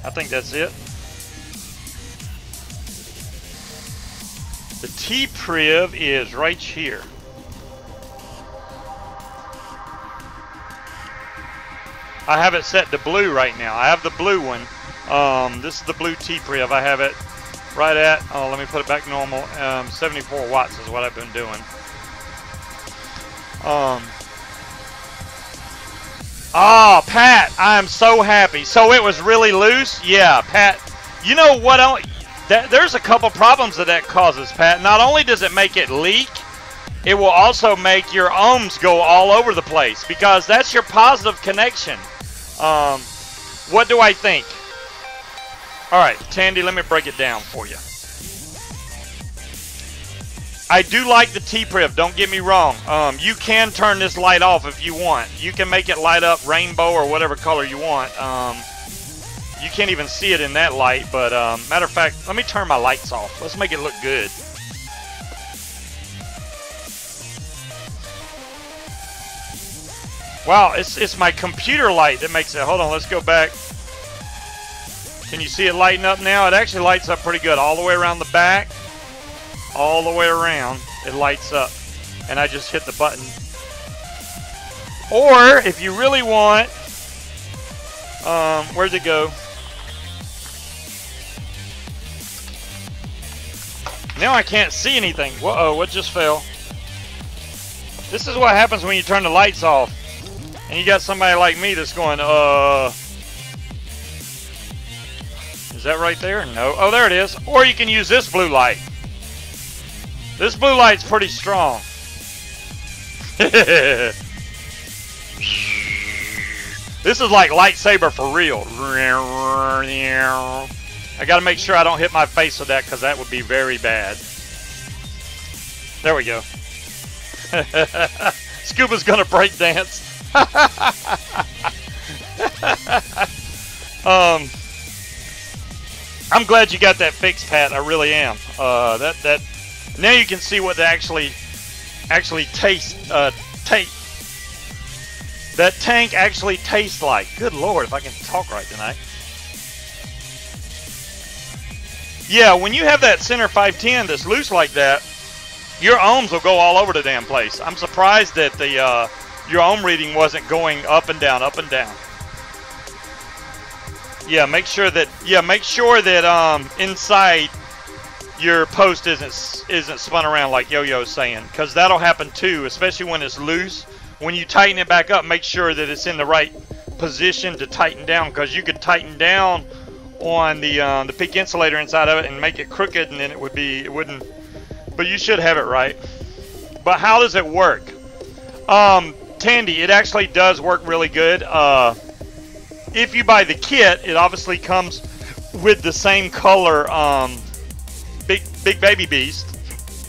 I think that's it. The T-Priv is right here. I have it set to blue right now. I have the blue one. This is the blue T-Priv. I have it right at, oh, let me put it back normal. 74 watts is what I've been doing. Oh, Pat, I'm so happy. So it was really loose? Yeah, Pat. You know what? There's a couple problems that causes, Pat. Not only does it make it leak, it will also make your ohms go all over the place because that's your positive connection. What do I think? All right, Tandy, let me break it down for you. I do like the T-Priv, don't get me wrong. You can turn this light off if you want. You can make it light up rainbow or whatever color you want. You can't even see it in that light, but matter of fact, let me turn my lights off. Let's make it look good. Wow, it's my computer light that makes it. Hold on, let's go back. Can you see it lighting up now? It actually lights up pretty good all the way around the back. All the way around, it lights up. And I just hit the button. Or, if you really want, where'd it go? Now I can't see anything. Whoa, what just fell? This is what happens when you turn the lights off. And you got somebody like me that's going, is that right there? No. Oh, there it is. Or you can use this blue light. This blue light's pretty strong. This is like lightsaber for real. I gotta make sure I don't hit my face with that because that would be very bad. There we go. Scuba's gonna break dance. I'm glad you got that fixed, Pat. I really am. Now you can see what they actually taste. That tank actually tastes like. Good Lord, if I can talk right tonight. Yeah, when you have that center 510 that's loose like that, your ohms will go all over the damn place. I'm surprised that the your ohm reading wasn't going up and down, up and down. Yeah, make sure that inside your post isn't spun around like Yo-Yo's saying, because that'll happen too, especially when it's loose. When you tighten it back up, make sure that it's in the right position to tighten down, because you could tighten down on the peak insulator inside of it and make it crooked, and then it wouldn't. But you should have it right. But how does it work? Tandy, it actually does work really good. If you buy the kit, it obviously comes with the same color Big Baby Beast.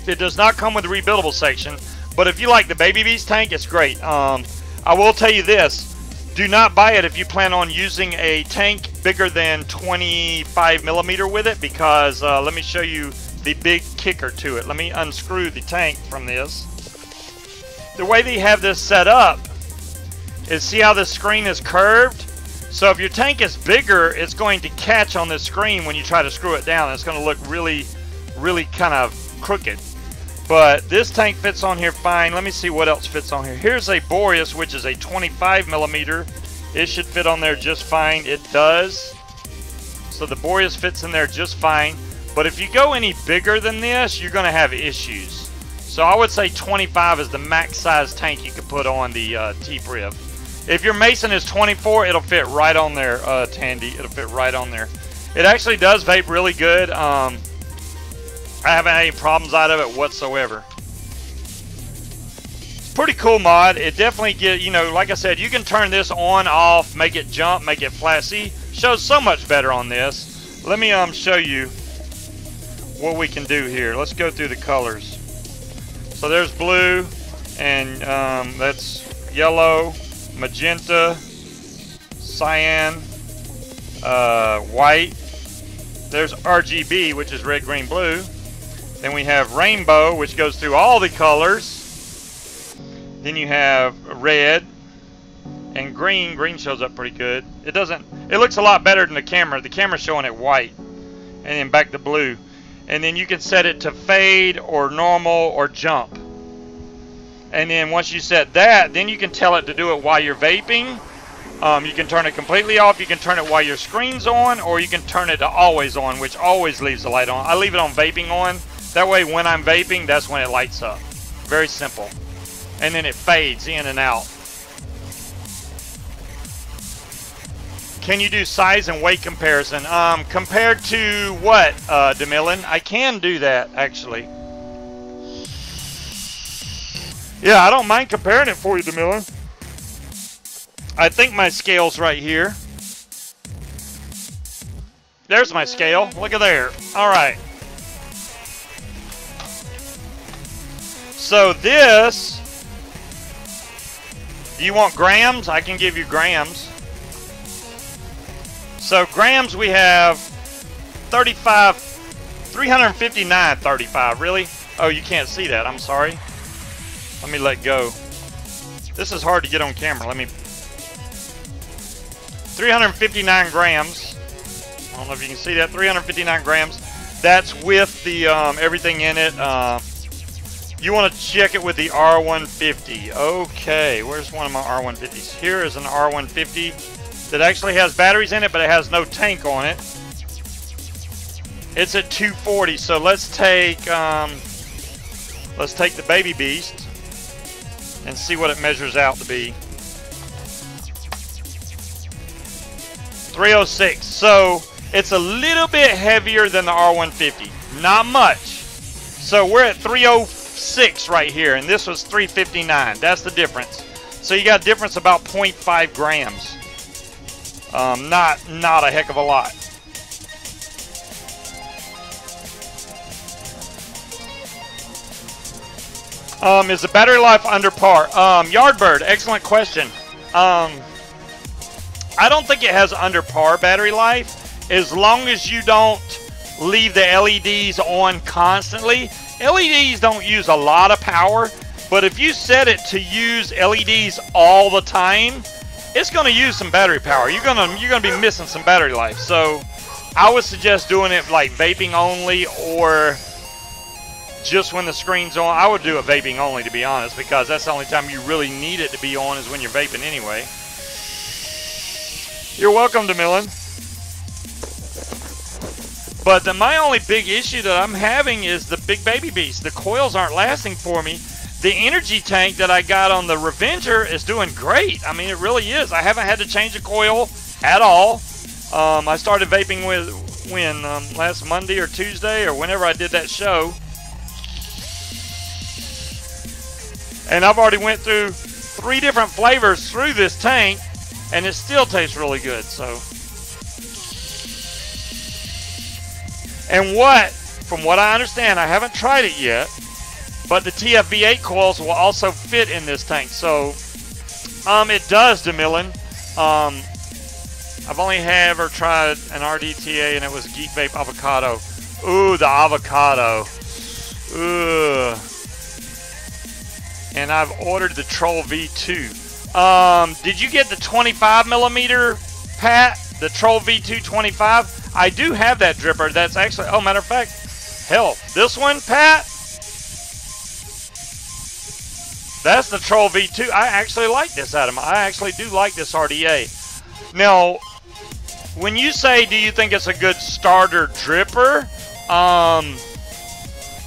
It does not come with the rebuildable section, but if you like the Baby Beast tank, it's great. I will tell you this: do not buy it if you plan on using a tank bigger than 25 millimeter with it, because let me show you the big kicker to it. Let me unscrew the tank from this. The way they have this set up is, see how this screen is curved? So if your tank is bigger, it's going to catch on this screen when you try to screw it down. It's going to look really kind of crooked. But this tank fits on here fine. Let me see what else fits on here. Here's a Boreas, which is a 25 millimeter. It should fit on there just fine. It does. So the Boreas fits in there just fine. But if you go any bigger than this, you're going to have issues. So I would say 25 is the max size tank you could put on the T-Priv. If your Mason is 24, it'll fit right on there, Tandy. It'll fit right on there. It actually does vape really good. I haven't had any problems out of it whatsoever. It's a pretty cool mod. It definitely like I said, you can turn this on, off, make it jump, make it flat. See, shows so much better on this. Let me show you what we can do here. Let's go through the colors. So there's blue, and that's yellow, magenta, cyan, white. There's RGB, which is red, green, blue. Then we have rainbow, which goes through all the colors. Then you have red and green. Green shows up pretty good. It looks a lot better than the camera. The camera's showing it white. And then back to blue. And then you can set it to fade or normal or jump. And then once you set that, then you can tell it to do it while you're vaping. You can turn it completely off. You can turn it while your screen's on, or you can turn it to always on, which always leaves the light on. I leave it on vaping on. That way when I'm vaping, that's when it lights up. Very simple. And then it fades in and out. Can you do size and weight comparison? Compared to what, DeMillan? I can do that, actually. Yeah, I don't mind comparing it for you, DeMillan. I think my scale's right here. There's my scale. Look at there. All right. So this, do you want grams? I can give you grams. So grams, we have 359.35. Really? Oh, you can't see that. I'm sorry. Let me let go. This is hard to get on camera. Let me. 359 grams. I don't know if you can see that. 359 grams. That's with the everything in it. You want to check it with the R150. Okay, where's one of my R150s? Here is an R150 that actually has batteries in it, but it has no tank on it. It's at 240. So let's take the Baby Beast and see what it measures out to be. 306. So it's a little bit heavier than the R150. Not much. So we're at 306 right here, and this was 359. That's the difference. So you got a difference about 0.5 grams. Not a heck of a lot. Is the battery life under par? Yardbird, excellent question. I don't think it has under par battery life, as long as you don't leave the LEDs on constantly. LEDs don't use a lot of power, but if you set it to use LEDs all the time, it's going to use some battery power. You're gonna be missing some battery life. So I would suggest doing it like vaping only, or just when the screen's on. I would do it vaping only, to be honest, because that's the only time you really need it to be on, is when you're vaping anyway. You're welcome, DeMillan. But my only big issue that I'm having is the big Baby Beast. The coils aren't lasting for me. The energy tank that I got on the Revenger is doing great. I mean, it really is. I haven't had to change the coil at all. I started vaping when last Monday or Tuesday, or whenever I did that show. And I've already went through 3 different flavors through this tank, and it still tastes really good. So, and from what I understand, I haven't tried it yet, but the TFV8 coils will also fit in this tank. So, it does, DeMillan. I've only ever tried an RDTA, and it was Geek Vape Avocado. Ooh, the avocado. Ooh. And I've ordered the Troll V2. Did you get the 25 millimeter, Pat? The Troll V2 25? I do have that dripper. That's actually, oh, matter of fact, hell, this one, Pat? That's the Troll V2. I actually like this, Adam. I actually do like this RDA. Now, when you say, do you think it's a good starter dripper?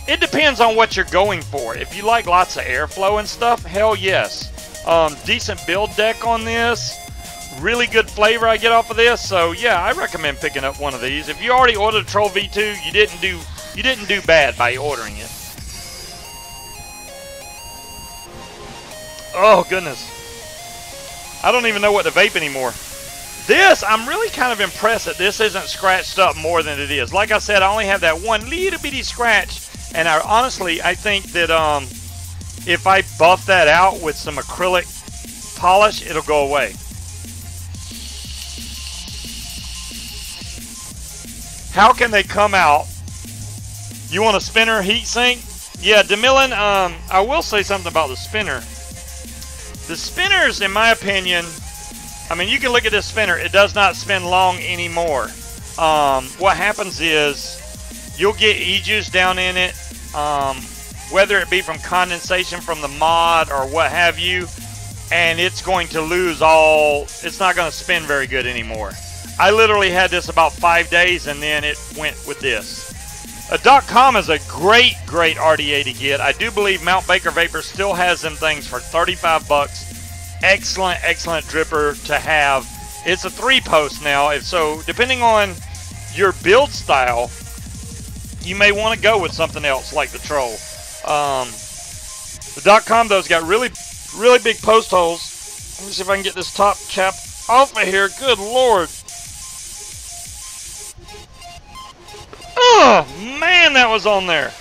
It depends on what you're going for. If you like lots of airflow and stuff, hell yes. Decent build deck on this. Really good flavor I get off of this. So yeah, I recommend picking up one of these. If you already ordered a Troll V2, you didn't do bad by ordering it. Oh goodness. I don't even know what to vape anymore. This, I'm really kind of impressed that this isn't scratched up more than it is. Like I said, I only have that one little bitty scratch, and honestly, I think that if I buff that out with some acrylic polish, it'll go away. How can they come out? You want a spinner heat sink? Yeah, DeMillan, I will say something about the spinner. The spinners, in my opinion, I mean, you can look at this spinner. It does not spin long anymore. What happens is you'll get e-juice down in it, whether it be from condensation from the mod or what have you, and it's going to lose all, it's not going to spin very good anymore. I literally had this about 5 days, and then it went with this. .com is a great RDA to get. I do believe Mount Baker Vapor still has them things for 35 bucks. Excellent dripper to have. It's a 3-post now, so depending on your build style, you may want to go with something else like the Troll. The .com though's got really big post holes. Let me see if I can get this top cap off of here. Good Lord. Oh man, that was on there.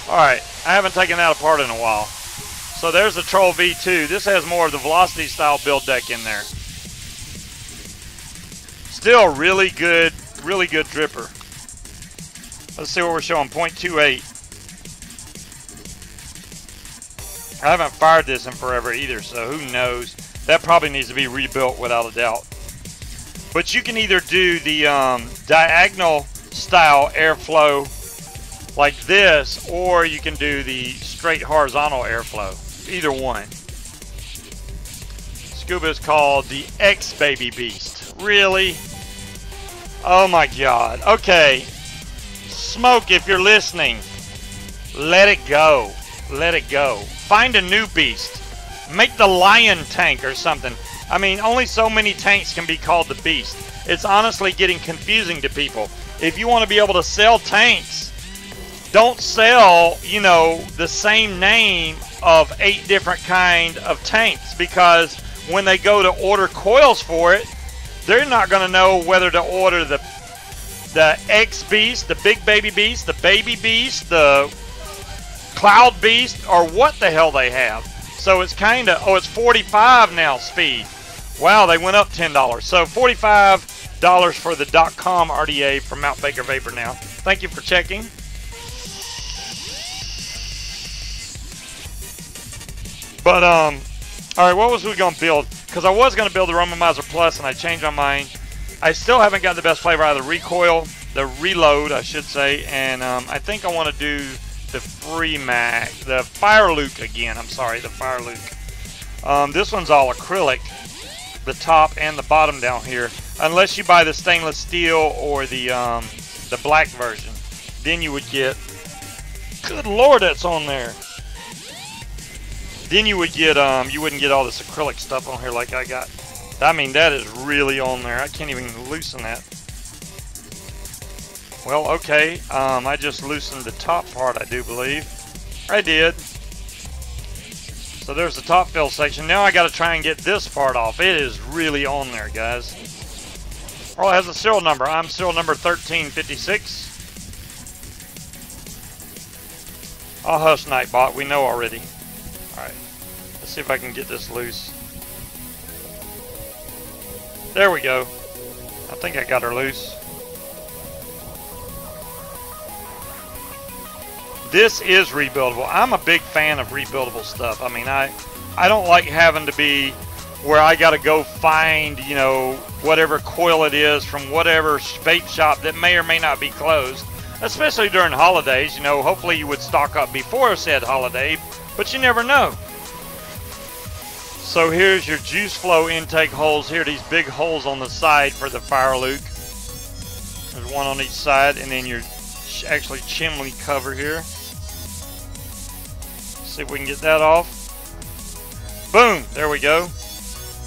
Alright, I haven't taken that apart in a while. So there's the Troll V2. This has more of the Velocity style build deck in there. Still really good dripper. Let's see what we're showing, 0.28. I haven't fired this in forever either, so who knows. That probably needs to be rebuilt without a doubt. But you can either do the diagonal style airflow like this, or you can do the straight horizontal airflow. Either one. Scuba is called the X-Baby Beast. Really? Oh my God. Okay. Smoke, if you're listening, let it go. Let it go. Find a new beast. Make the Lion tank or something. I mean, only so many tanks can be called the Beast. It's honestly getting confusing to people. If you want to be able to sell tanks, don't sell, you know, the same name of 8 different kind of tanks, because when they go to order coils for it, they're not going to know whether to order the X Beast, the Big Baby Beast, the Baby Beast, the Cloud Beast, or what the hell they have. So it's kind of, oh, it's 45 now speed. Wow, they went up $10. So $45 for the .com RDA from Mount Baker Vapor now. Thank you for checking. But, alright, what was we going to build? Because I was going to build the Romomizer Plus, and I changed my mind. I still haven't got the best flavor out of the recoil, the reload, I should say, and I think I want to do the the Fire Luke again. I'm sorry, the Fire Luke. This one's all acrylic, the top and the bottom down here, unless you buy the stainless steel or the black version. Then you would get, good Lord, that's on there. Then you would get, you wouldn't get all this acrylic stuff on here like I got. I mean, that is really on there. I can't even loosen that. Well, okay. I just loosened the top part, I do believe. I did. So there's the top fill section. Now I got to try and get this part off. It is really on there, guys. Oh, it has a serial number. I'm serial number 1356. I'll hush Nightbot. We know already. Alright. Let's see if I can get this loose. There we go. I think I got her loose. This is rebuildable. I'm a big fan of rebuildable stuff. I mean, I don't like having to be where I got to go find, you know, whatever coil it is from whatever vape shop that may or may not be closed. Especially during holidays, you know, hopefully you would stock up before said holiday, but you never know. So here's your juice flow intake holes here, these big holes on the side for the Fire Luke. There's one on each side, and then your actually chimney cover here. See if we can get that off. Boom, there we go.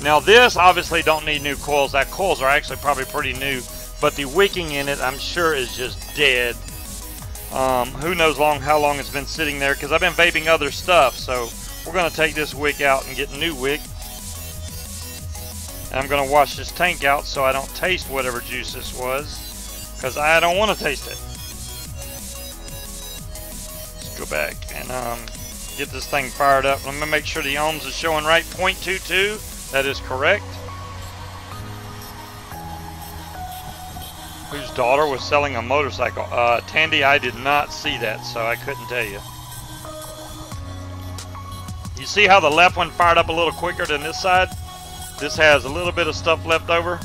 Now this obviously don't need new coils. That coils are actually probably pretty new, but the wicking in it I'm sure is just dead. Who knows how long it's been sitting there, because I've been vaping other stuff. So we're going to take this wick out and get a new wick. And I'm going to wash this tank out so I don't taste whatever juice this was, because I don't want to taste it. Let's go back and get this thing fired up. Let me make sure the ohms is showing right. 0.22. That is correct. Whose daughter was selling a motorcycle? Tandy, I did not see that, so I couldn't tell you. You see how the left one fired up a little quicker than this side? This has a little bit of stuff left over.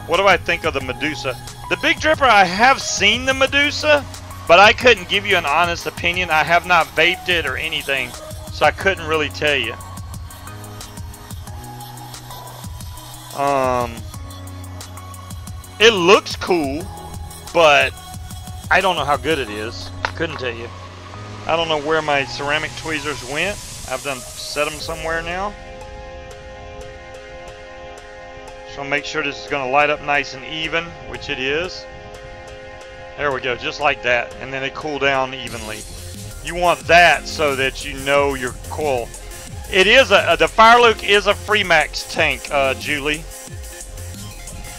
What do I think of the Medusa? The Big Dripper, I have seen the Medusa, but I couldn't give you an honest opinion. I have not vaped it or anything, so I couldn't really tell you. It looks cool, but I don't know how good it is. Couldn't tell you. I don't know where my ceramic tweezers went. I've done set them somewhere now. So make sure this is going to light up nice and even, which it is. There we go, just like that. And then it cool down evenly. You want that so that you know your coil. It is the Fire Luke is a Freemax tank, Julie.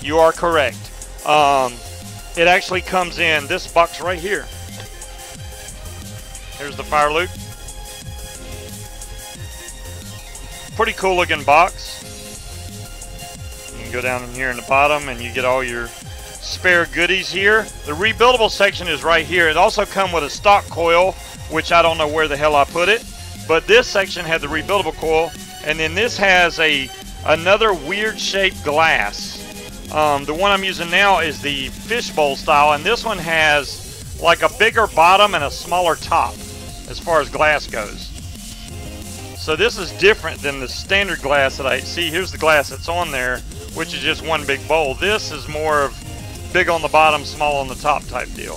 You are correct. It actually comes in this box right here. Here's the Fire Luke. Pretty cool looking box. You can go down in here in the bottom and you get all your spare goodies here. The rebuildable section is right here. It also comes with a stock coil, which I don't know where the hell I put it. But this section had the rebuildable coil, and then this has another weird shaped glass. The one I'm using now is the fishbowl style, and this one has like a bigger bottom and a smaller top as far as glass goes. So this is different than the standard glass that I see. Here's the glass that's on there, which is just one big bowl. This is more of big on the bottom, small on the top type deal.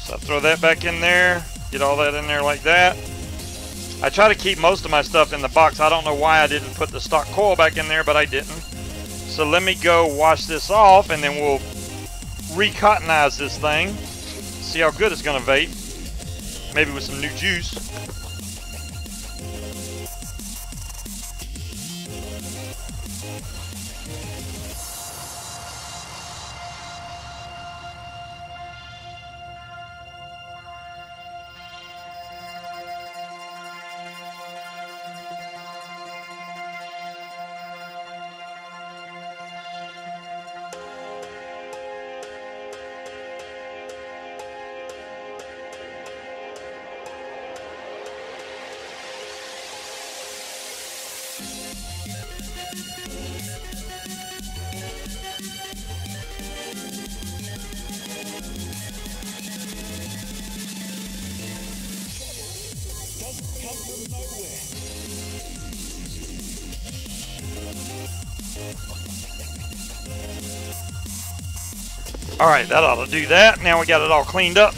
So I throw that back in there, get all that in there like that. I try to keep most of my stuff in the box. I don't know why I didn't put the stock coil back in there, but I didn't. So let me go wash this off, and then we'll recottonize this thing. See how good it's going to vape. Maybe with some new juice. Alright, that ought to do that. Now we got it all cleaned up.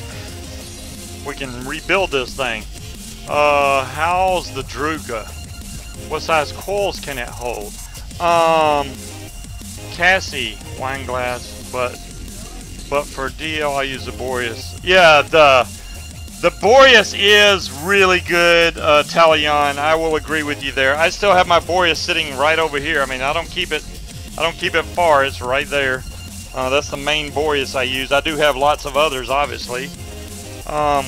We can rebuild this thing. How's the Druga? What size coils can it hold? Cassie wine glass, but for DL I use the Boreas. Yeah, the Boreas is really good, Talion. I will agree with you there. I still have my Boreas sitting right over here. I mean, I don't keep it far. It's right there. That's the main Boreas I use. I do have lots of others, obviously.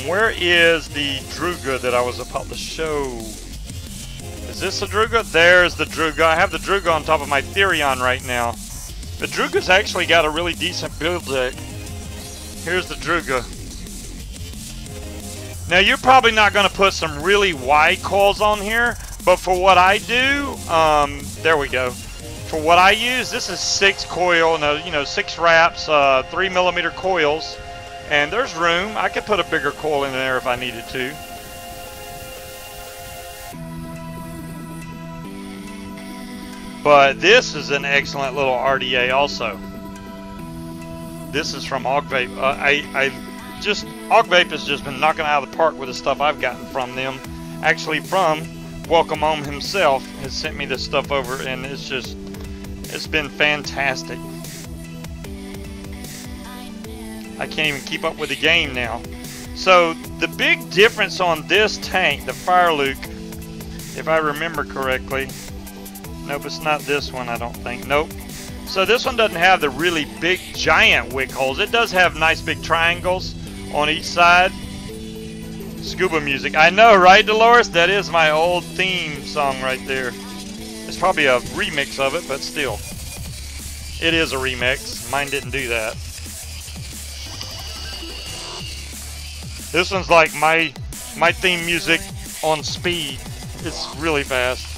Where is the Druga that I was about to show? Is this the Druga? There's the Druga. I have the Druga on top of my Therion right now. The Druga's actually got a really decent build deck. Here's the Druga. Now, you're probably not going to put some really wide coils on here, but for what I do, there we go. For what I use, this is 6 coil, you know, 6 wraps, 3mm coils, and there's room. I could put a bigger coil in there if I needed to. But this is an excellent little RDA also. This is from Ogvape. Ogvape has just been knocking out of the park with the stuff I've gotten from them. Actually, from Welcome Home himself has sent me this stuff over, and it's been fantastic. I can't even keep up with the game now. So the big difference on this tank, the Fire Luke, if I remember correctly. Nope, it's not this one, I don't think. Nope. So this one doesn't have the really big giant wick holes. It does have nice big triangles on each side. Scuba music. I know, right, Dolores? That is my old theme song right there. It's probably a remix of it, but still. It is a remix. Mine didn't do that. This one's like my theme music on speed. It's really fast.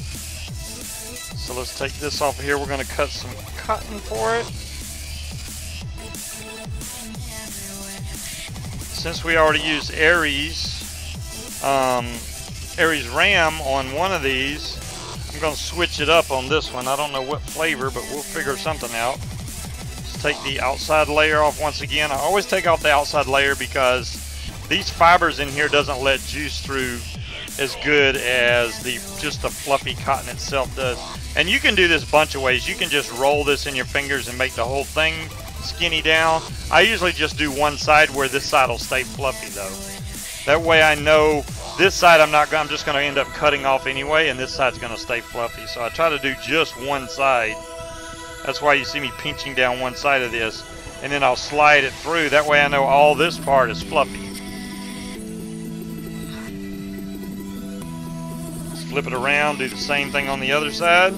So let's take this off of here. We're going to cut some cotton for it. Since we already used Aries Ram on one of these, I'm going to switch it up on this one. I don't know what flavor, but we'll figure something out. Let's take the outside layer off once again. I always take off the outside layer because these fibers in here doesn't let juice through as good as just the fluffy cotton itself does. And you can do this a bunch of ways. You can just roll this in your fingers and make the whole thing skinny down. I usually just do one side where this side will stay fluffy though. That way I know this side I'm just going to end up cutting off anyway, and this side's going to stay fluffy. So I try to do just one side. That's why you see me pinching down one side of this, and then I'll slide it through. That way I know all this part is fluffy. Flip it around, do the same thing on the other side.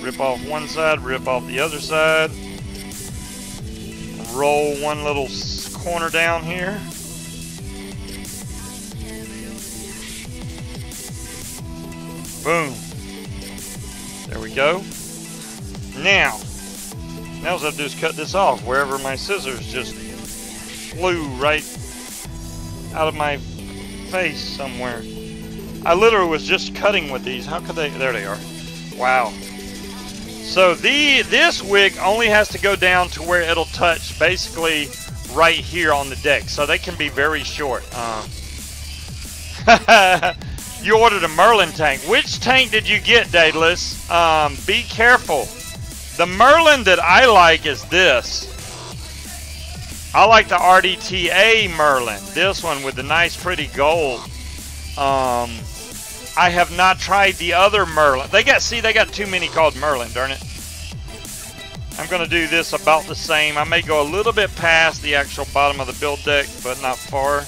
Rip off one side, rip off the other side. Roll one little corner down here. Boom. There we go. Now all I have to do is cut this off wherever my scissors just flew right out of my face somewhere. I literally was just cutting with these. How could they? There they are. Wow. So this wig only has to go down to where it'll touch basically right here on the deck. So they can be very short. You ordered a Merlin tank. Which tank did you get, Daedalus? Be careful. The Merlin that I like is this. I like the RDTA Merlin. This one with the nice pretty gold. I have not tried the other Merlin. They got too many called Merlin, darn it. I'm going to do this about the same. I may go a little bit past the actual bottom of the build deck, but not far.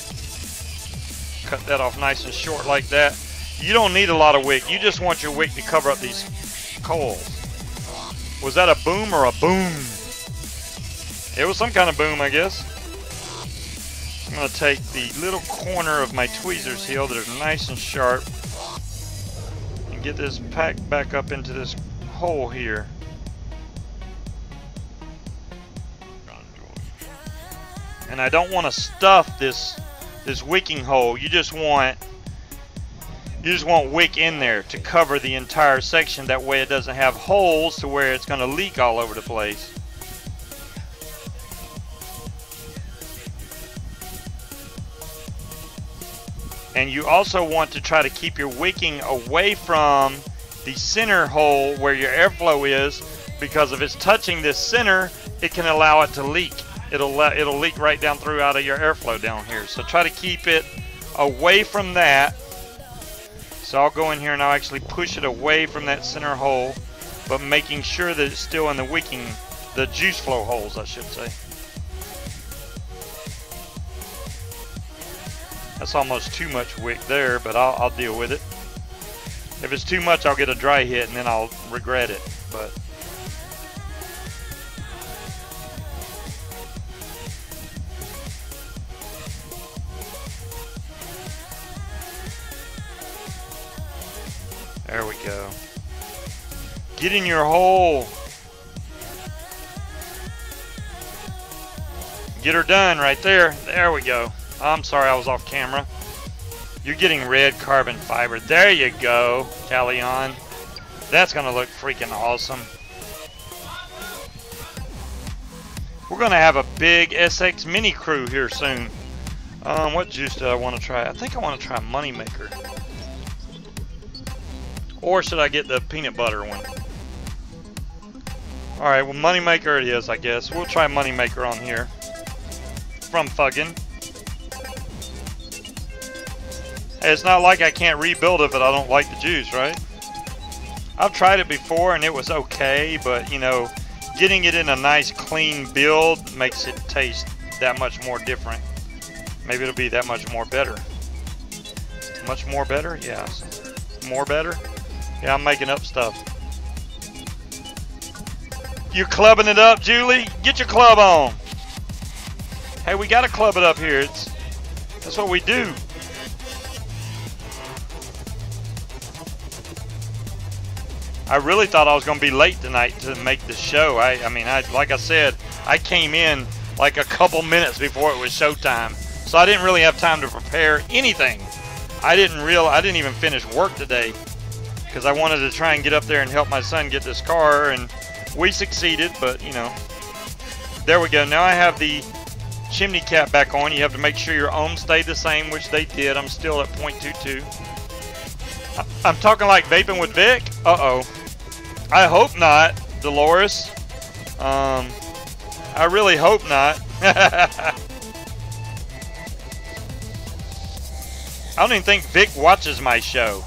Cut that off nice and short like that. You don't need a lot of wick. You just want your wick to cover up these coals. Was that a boom or a boom? It was some kind of boom, I guess. I'm going to take the little corner of my tweezers here that are nice and sharp and get this packed back up into this hole here. And I don't want to stuff this wicking hole. You just want wick in there to cover the entire section. That way it doesn't have holes to where it's going to leak all over the place. And you also want to try to keep your wicking away from the center hole where your airflow is, because if it's touching this center, it can allow it to leak. It'll leak right down through out of your airflow down here. So try to keep it away from that. So I'll go in here and I'll actually push it away from that center hole, but making sure that it's still in the wicking, the juice flow holes, I should say. That's almost too much wick there, but I'll deal with it. If it's too much, I'll get a dry hit and then I'll regret it. But there we go. Get in your hole. Get her done right there. There we go. I'm sorry, I was off camera. You're getting red carbon fiber. There you go, Callion. That's gonna look freaking awesome. We're gonna have a big SX mini crew here soon. What juice do I want to try? I think I want to try Moneymaker. Or should I get the peanut butter one? Alright, well, Moneymaker it is, I guess. We'll try Moneymaker on here. From Fuggin. It's not like I can't rebuild it, but I don't like the juice, right? I've tried it before and it was okay, but you know, getting it in a nice clean build makes it taste that much more different. Maybe it'll be that much more better. Much more better? Yes. More better? Yeah, I'm making up stuff. You clubbing it up, Julie? Get your club on. Hey, we gotta club it up here. That's what we do. I really thought I was going to be late tonight to make the show. I mean, like I said, I came in like a couple minutes before it was showtime, so I didn't really have time to prepare anything. I didn't even finish work today because I wanted to try and get up there and help my son get this car, and we succeeded. But you know, there we go. Now I have the chimney cap back on. You have to make sure your ohms stay the same, which they did. I'm still at 0.22. I'm talking like vaping with Vic? Uh-oh. I hope not, Dolores. I really hope not. I don't even think Vic watches my show.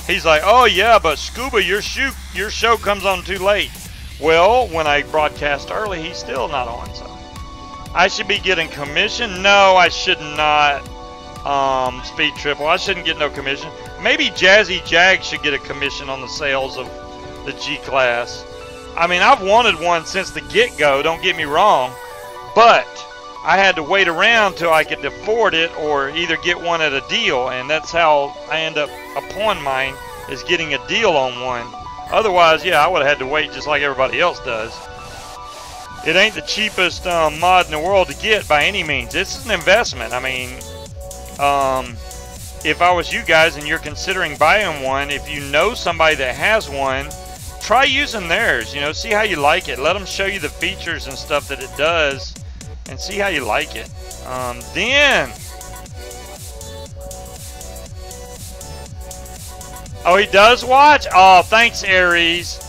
He's like, oh yeah, but Scuba, your show comes on too late. Well, when I broadcast early, he's still not on, so. I should be getting commission? No, I should not. Speed Triple, I shouldn't get no commission. Maybe Jazzy Jag should get a commission on the sales of the G-Class. I mean, I've wanted one since the get-go, don't get me wrong, but I had to wait around till I could afford it or either get one at a deal, and that's how I end up upon mine, is getting a deal on one. Otherwise, yeah, I would have had to wait just like everybody else does. It ain't the cheapest mod in the world to get by any means. It's an investment. I mean, if I was you guys and you're considering buying one, if you know somebody that has one, try using theirs. You know, see how you like it. Let them show you the features and stuff that it does, and see how you like it. Then, oh, he does watch? Oh, thanks, Aries.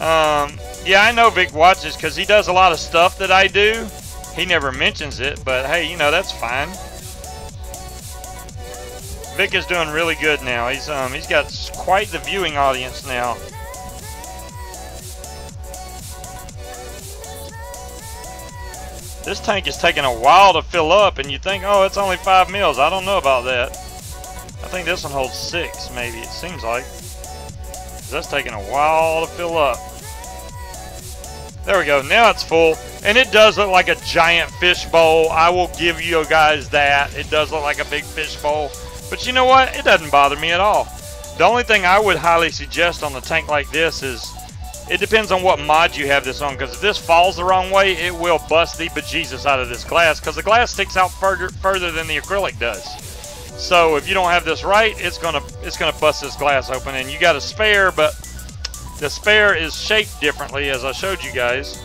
Yeah, I know Vic watches because he does a lot of stuff that I do. He never mentions it, but hey, you know, that's fine. Vic is doing really good now. He's got quite the viewing audience now. This tank is taking a while to fill up, and you think, oh, it's only 5 mils. I don't know about that. I think this one holds 6, maybe. It seems like. That's taking a while to fill up. There we go. Now it's full, and it does look like a giant fish bowl. I will give you guys that. It does look like a big fish bowl. But you know what? It doesn't bother me at all. The only thing I would highly suggest on a tank like this is, it depends on what mod you have this on, because if this falls the wrong way, it will bust the bejesus out of this glass, because the glass sticks out further than the acrylic does. So if you don't have this right, it's gonna bust this glass open, and you got a spare, but the spare is shaped differently, as I showed you guys.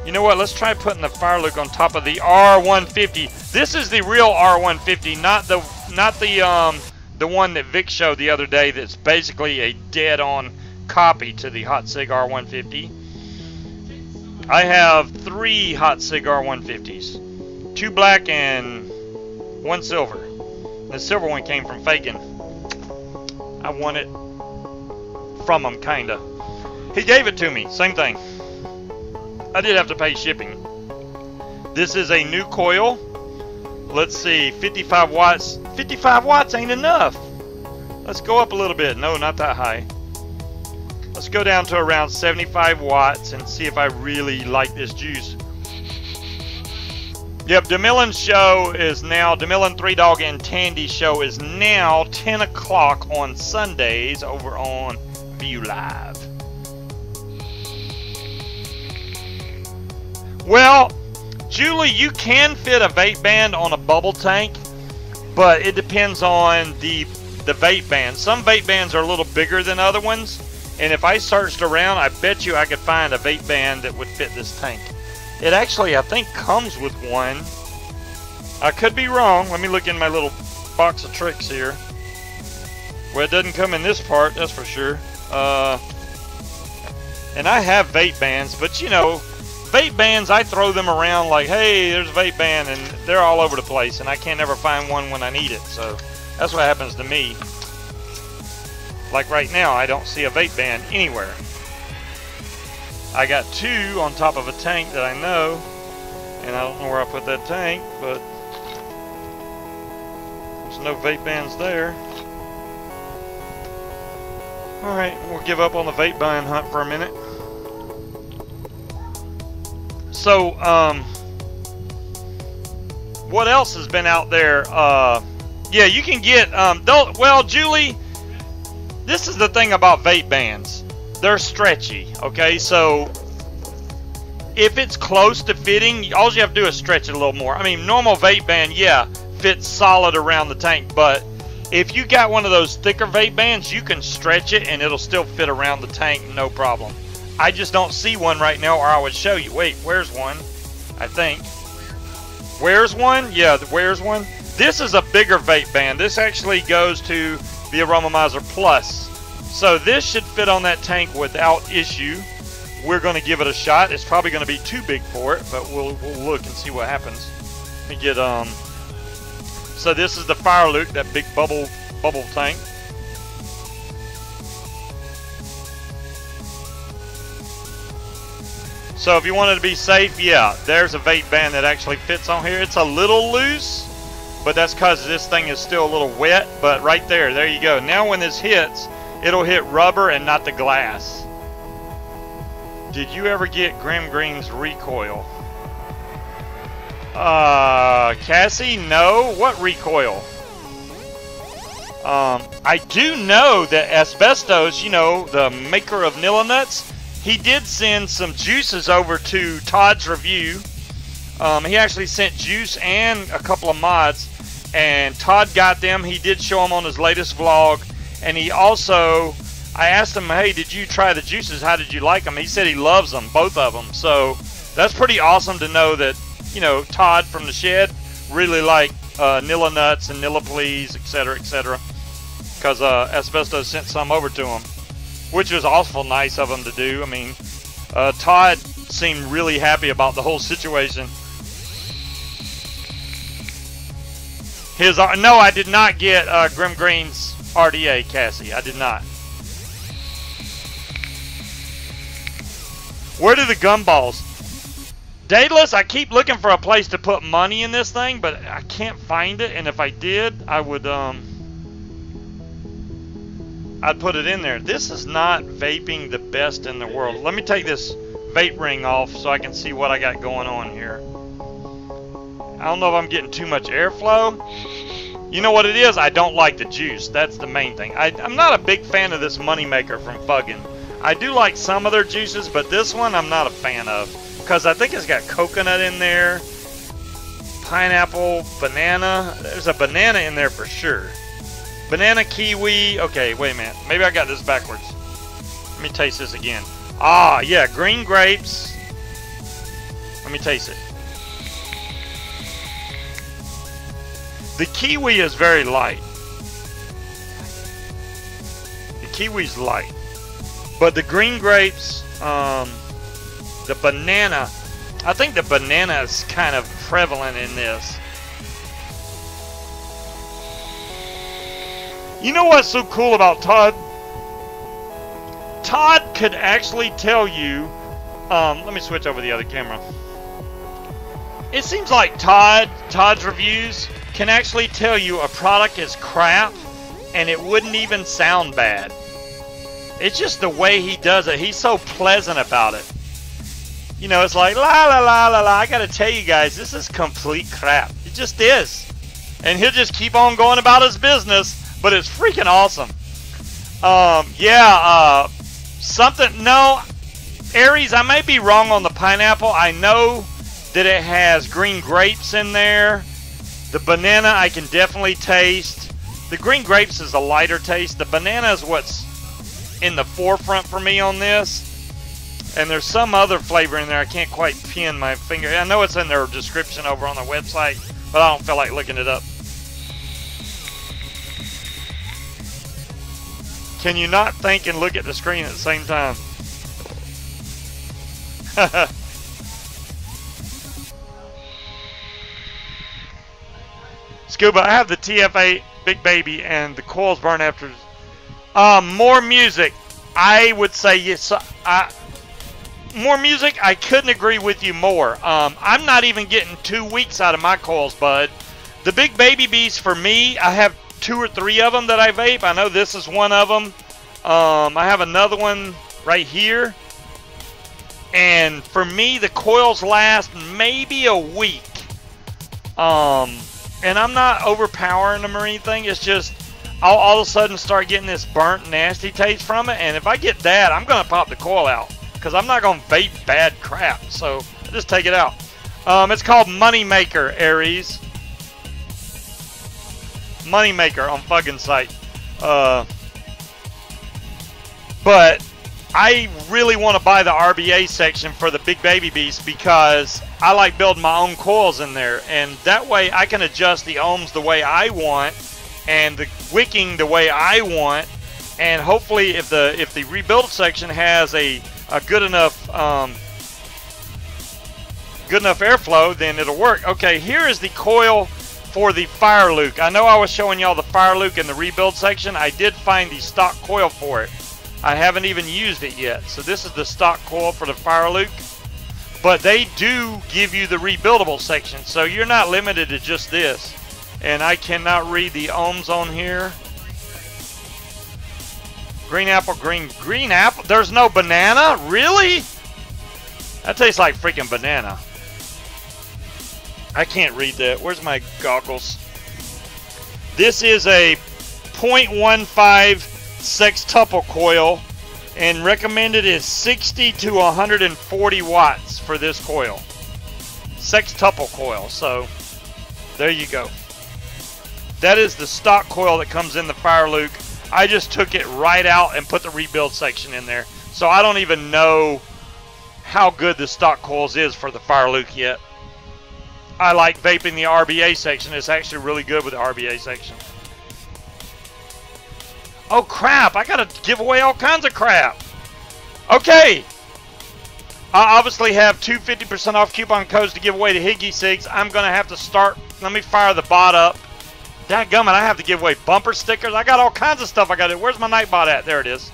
You know what? Let's try putting the fire luke on top of the R150. This is the real R150, not the one that Vic showed the other day. That's basically a dead-on copy to the Hot Sig R150. I have 3 Hot Sig R150s, 2 black and 1 silver. The silver one came from Fagan. I won it from him, kinda. He gave it to me, same thing. I did have to pay shipping. This is a new coil. Let's see, 55 watts. 55 watts ain't enough. Let's go up a little bit. No, not that high. Let's go down to around 75 watts and see if I really like this juice. Yep, DeMillen's show is now, DeMillen 3 Dog and Tandy show is now 10 o'clock on Sundays over on View Live. Well, Julie, you can fit a vape band on a bubble tank, but it depends on the vape band. Some vape bands are a little bigger than other ones, and if I searched around, I bet you I could find a vape band that would fit this tank. It actually, I think, comes with one. I could be wrong. Let me look in my little box of tricks here. Well, it doesn't come in this part, that's for sure. And I have vape bands, but you know, vape bands, I throw them around like, hey, there's a vape band, and they're all over the place, and I can't ever find one when I need it. So That's what happens to me. Like right now, I don't see a vape ban anywhere. I got 2 on top of a tank that I know, and I don't know where I put that tank, but there's no vape bans there. Alright, we'll give up on the vape ban hunt for a minute. So, what else has been out there? Yeah, you can get, well, Julie, this is the thing about vape bans. They're stretchy, okay? So, if it's close to fitting, all you have to do is stretch it a little more. I mean, normal vape band, yeah, fits solid around the tank, but if you got one of those thicker vape bands, you can stretch it and it'll still fit around the tank, no problem. I just don't see one right now, or I would show you. Wait, where's one? I think. Where's one? Yeah, where's one? This is a bigger vape band. This actually goes to the Aromomizer Plus. So this should fit on that tank without issue. We're going to give it a shot. It's probably going to be too big for it, but we'll look and see what happens. Let me get, so this is the Fire Luke, that big bubble tank. So if you wanted to be safe, yeah, there's a vape band that actually fits on here. It's a little loose, but that's because this thing is still a little wet. But right there you go. Now when this hits, it'll hit rubber and not the glass. Did you ever get Grim Green's recoil? Cassie, no. What recoil? I do know that Asbestos, you know, the maker of Nilla Nuts, he did send some juices over to Todd's review. He actually sent juice and a couple of mods, and Todd got them. He did show them on his latest vlog, and he also, I asked him, hey, did you try the juices? How did you like them? He said he loves them, both of them. So that's pretty awesome to know that, you know, Todd from the shed really liked Nilla Nuts and Nilla Please, etc., etc. Because Asbestos sent some over to him, which was awful nice of him to do. I mean, Todd seemed really happy about the whole situation. No, I did not get Grim Green's RDA, Cassie. I did not. Where do the gumballs? Daedalus, I keep looking for a place to put money in this thing, but I can't find it. And if I did, I would, I'd put it in there. This is not vaping the best in the world. Let me take this vape ring off so I can see what I got going on here. I don't know if I'm getting too much airflow. You know what it is? I don't like the juice. That's the main thing. I'm not a big fan of this Moneymaker from Fuggin'. I do like some of their juices, but this one I'm not a fan of, because I think it's got coconut in there, pineapple, banana. There's a banana in there for sure. Banana, kiwi. Okay, wait a minute. Maybe I got this backwards. Let me taste this again. Ah, yeah, green grapes. Let me taste it. The kiwi is very light. The kiwi's light. But the green grapes, the banana, I think the banana is kind of prevalent in this. You know what's so cool about Todd? Todd could actually tell you, let me switch over the other camera. It seems like Todd's reviews can actually tell you a product is crap and it wouldn't even sound bad. It's just the way he does it. He's so pleasant about it. You know, it's like, la la la la la, I gotta tell you guys, this is complete crap. It just is. And he'll just keep on going about his business, but it's freaking awesome. Yeah, something, no, Aries, I may be wrong on the pineapple. I know that it has green grapes in there. The banana I can definitely taste. The green grapes is a lighter taste. The banana is what's in the forefront for me on this. And there's some other flavor in there. I can't quite pin my finger. I know it's in their description over on the website, but I don't feel like looking it up. Can you not think and look at the screen at the same time? Scuba, I have the TFA Big Baby, and the coils burn after. More music. I would say yes. More music. I couldn't agree with you more. I'm not even getting 2 weeks out of my coils, bud. The Big Baby Bees for me, I have 2 or 3 of them that I vape. I know this is one of them. I have another one right here. And for me, the coils last maybe a week. And I'm not overpowering them or anything. It's just I'll all of a sudden start getting this burnt, nasty taste from it. And if I get that, I'm going to pop the coil out. Because I'm not going to vape bad crap. So I just take it out. It's called Moneymaker, Aries. Moneymaker on fucking site. But I really want to buy the RBA section for the Big Baby Beast because I like building my own coils in there, and that way I can adjust the ohms the way I want and the wicking the way I want, and hopefully if the rebuild section has a good enough airflow, then it'll work. Okay, here is the coil for the Fire Luke. I know I was showing y'all the Fire Luke in the rebuild section. I did find the stock coil for it. I haven't even used it yet. So this is the stock coil for the Fire Luke. But they do give you the rebuildable section, so you're not limited to just this. And I cannot read the ohms on here. Green apple, green apple. There's no banana? Really? That tastes like freaking banana. I can't read that. Where's my goggles? This is a 0.15 sextuple coil, and recommended is 60 to 140 watts for this coil. Sextuple coil. So there you go. That is the stock coil that comes in the Fire Luke. I just took it right out and put the rebuild section in there. So I don't even know how good the stock coils is for the Fire Luke yet. I like vaping the RBA section. It's actually really good with the RBA section. Oh crap, I gotta give away all kinds of crap. Okay. I obviously have 2 50% off coupon codes to give away to Higgy Sigs. I'm gonna have to start. Let me fire the bot up. Dadgummit, I have to give away bumper stickers. I got all kinds of stuff I gotta do. Where's my Nightbot at? There it is.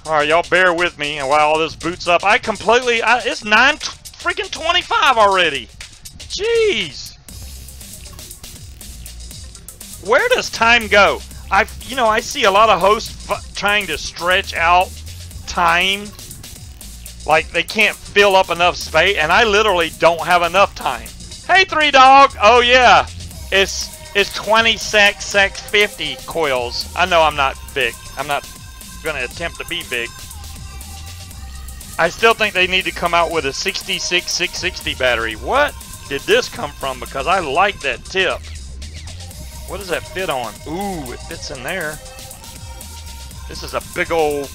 Alright, y'all bear with me and while all this boots up. It's 9:25 already. Jeez. Where does time go? I see a lot of hosts trying to stretch out time, like they can't fill up enough space, and I literally don't have enough time. Hey, 3 Dog. Oh yeah, it's 20 sec 50 coils. I know I'm not big. I'm not gonna attempt to be big. I still think they need to come out with a 66 660 battery. What did this come from? Because I like that tip. What does that fit on? Ooh, it fits in there. This is a big old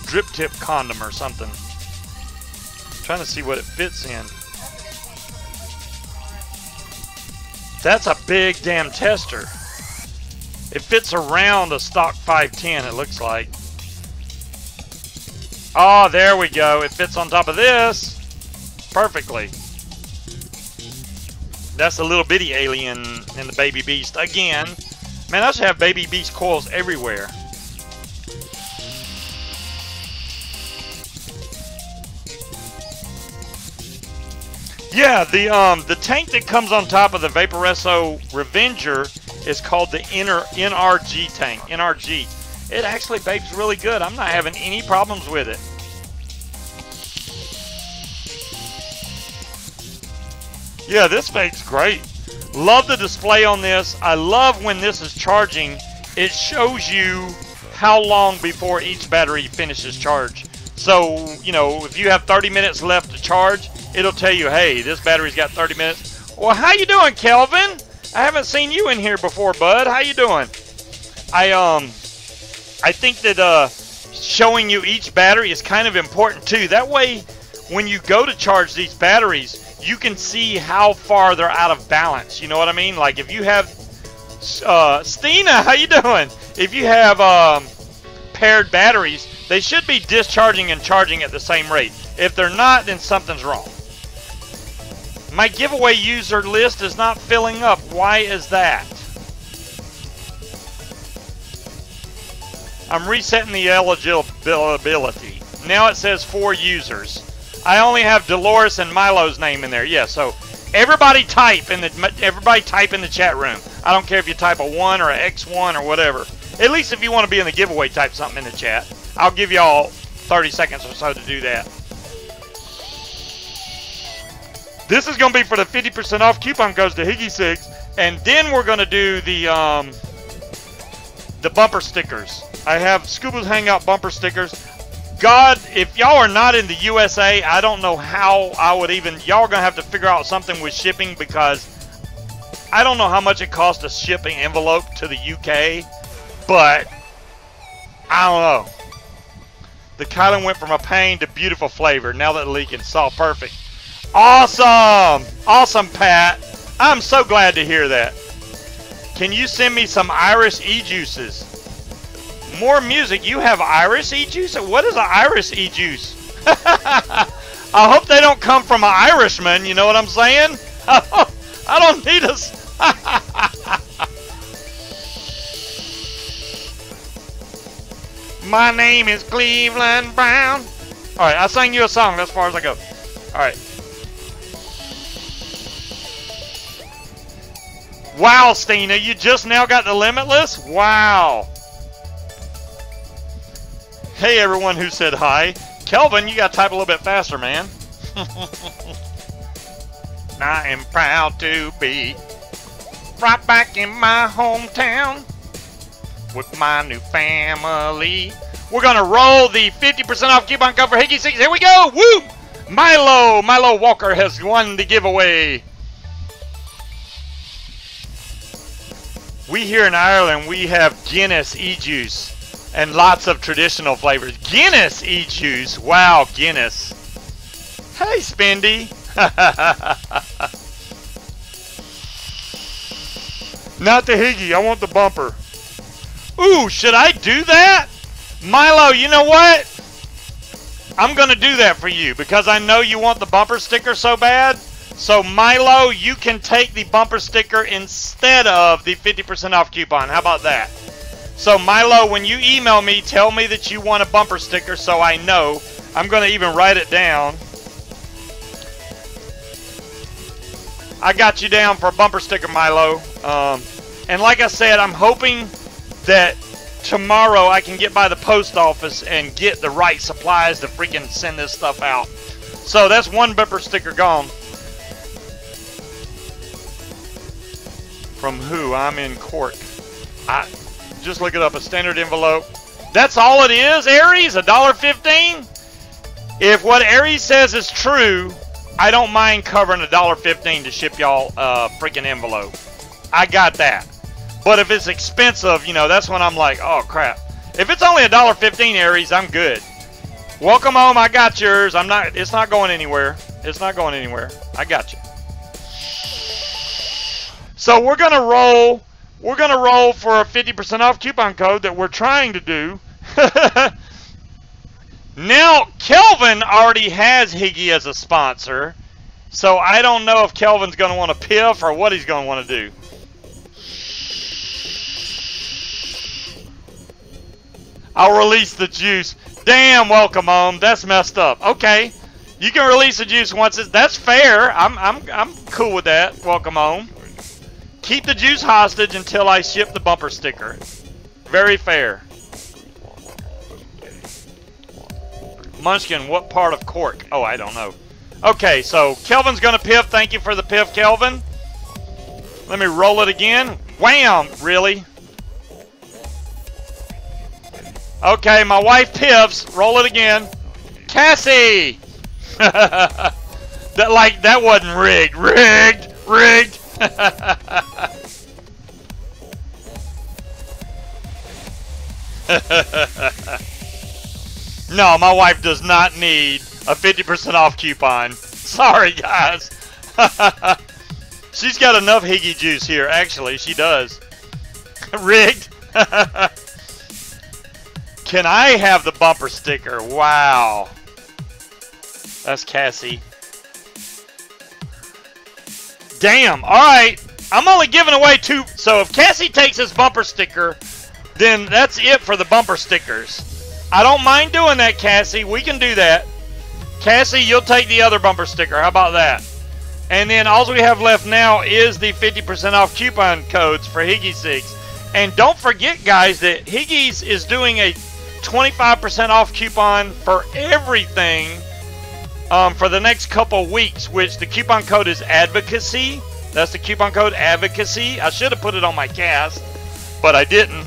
drip tip condom or something. I'm trying to see what it fits in. That's a big damn tester. It fits around a stock 510, it looks like. Oh, there we go. It fits on top of this perfectly. That's a little bitty alien in the Baby Beast again. Man, I should have Baby Beast coils everywhere. Yeah, the tank that comes on top of the Vaporesso Revenger is called the NRG tank. NRG. It actually vapes really good. I'm not having any problems with it. Yeah, this vapes great. Love the display on this. I love when this is charging. It shows you how long before each battery finishes charge. So, you know, if you have 30 minutes left to charge, it'll tell you, hey, this battery's got 30 minutes. Well, how you doing, Kelvin? I haven't seen you in here before, bud. How you doing? I think that showing you each battery is kind of important too. That way, when you go to charge these batteries, you can see how far they're out of balance. You know what I mean? Like if you have Stina, how you doing? If you have paired batteries, they should be discharging and charging at the same rate. If they're not, then something's wrong. My giveaway user list is not filling up. Why is that? I'm resetting the eligibility. Now it says 4 users. I only have Dolores and Milo's name in there. Yeah, so everybody type in the chat room. I don't care if you type a 1 or an X1 or whatever. At least if you want to be in the giveaway, type something in the chat. I'll give y'all 30 seconds or so to do that. This is going to be for the 50% off coupon goes to Higgy6, and then we're going to do the bumper stickers. I have Scuba's Hangout bumper stickers. God, if y'all are not in the USA, I don't know how I would even... Y'all are going to have to figure out something with shipping, because I don't know how much it costs to ship an envelope to the UK, but I don't know. The Kylan went from a pain to beautiful flavor. Now that leaking, saw perfect. Awesome! Awesome, Pat. I'm so glad to hear that. Can you send me some Irish e-juices? More music. You have Irish e-juice? What is an Irish e-juice? I hope they don't come from an Irishman, you know what I'm saying? I don't need us. My name is Cleveland Brown. Alright, I sang you a song. That's as far as I go. Alright. Wow, Stina, you just now got the Limitless? Wow. Hey, everyone who said hi. Kelvin, you got to type a little bit faster, man. I am proud to be right back in my hometown with my new family. We're going to roll the 50% off coupon code for Higgy6. Here we go. Woo! Milo Walker has won the giveaway. We here in Ireland, we have Guinness e-juice and lots of traditional flavors. Guinness e-juice. Wow, Guinness. Hey, Spendy. Not the Higgy. I want the bumper. Ooh, should I do that? Milo, you know what? I'm going to do that for you because I know you want the bumper sticker so bad. So, Milo, you can take the bumper sticker instead of the 50% off coupon. How about that? So, Milo, when you email me, tell me that you want a bumper sticker so I know. I'm going to even write it down. I got you down for a bumper sticker, Milo. And like I said, I'm hoping that tomorrow I can get by the post office and get the right supplies to freaking send this stuff out. So, that's one bumper sticker gone. From who? I'm in Cork. Just look it up. A standard envelope. That's all it is, Aries? $1.15? If what Aries says is true, I don't mind covering $1.15 to ship y'all a freaking envelope. I got that. But if it's expensive, you know, that's when I'm like, oh crap. If it's only $1.15, Aries, I'm good. Welcome home. I got yours. It's not going anywhere. It's not going anywhere. I got you. So we're gonna roll for a 50% off coupon code that we're trying to do. Now Kelvin already has Higgy as a sponsor, so I don't know if Kelvin's gonna want to piff or what he's gonna want to do. I'll release the juice. Damn, welcome home. That's messed up. Okay, you can release the juice once that's fair. I'm cool with that. Welcome home. Keep the juice hostage until I ship the bumper sticker. Very fair. Munchkin, what part of Cork? Oh, I don't know. Okay, so Kelvin's going to piff. Thank you for the piff, Kelvin. Let me roll it again. Wham! Really? Okay, my wife piffs. Roll it again. Cassie! That wasn't rigged. Rigged. No, my wife does not need a 50% off coupon. Sorry, guys. She's got enough Higgy juice here. Actually, she does. Rigged. Can I have the bumper sticker? Wow. That's Cassie. Damn. All right. I'm only giving away 2. So if Cassie takes his bumper sticker, then that's it for the bumper stickers. I don't mind doing that, Cassie. We can do that. Cassie, you'll take the other bumper sticker. How about that? And then all we have left now is the 50% off coupon codes for Higgy 6. And don't forget, guys, that Higgy's is doing a 25% off coupon for everything for the next couple weeks, which the coupon code is advocacy. That's the coupon code advocacy. I should have put it on my cast, but I didn't.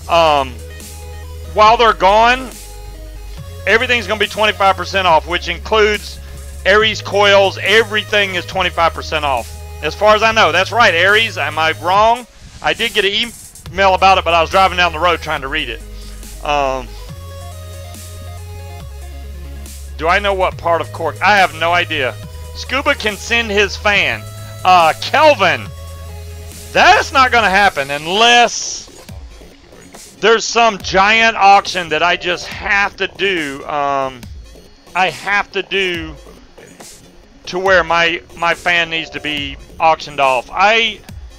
While they're gone, everything's going to be 25% off, which includes Aries coils. Everything is 25% off. As far as I know. That's right, Aries. Am I wrong? I did get an email about it, but I was driving down the road trying to read it. Do I know what part of cork? I have no idea. Scuba can send his fan. Kelvin, that's not going to happen unless there's some giant auction that I just have to do. I have to do to where my fan needs to be auctioned off.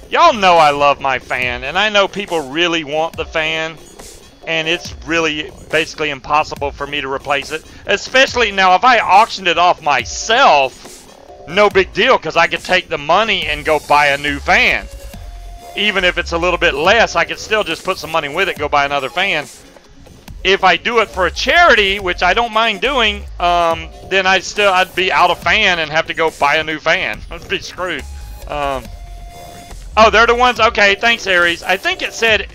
Y'all know I love my fan, and I know people really want the fan, and it's really basically impossible for me to replace it. Especially now, if I auctioned it off myself, no big deal, because I could take the money and go buy a new fan. Even if it's a little bit less, I could still just put some money with it, go buy another fan. If I do it for a charity, which I don't mind doing, then I'd be out of fan and have to go buy a new fan. I'd be screwed. Oh, they're the ones. Okay, thanks, Aries. I think it said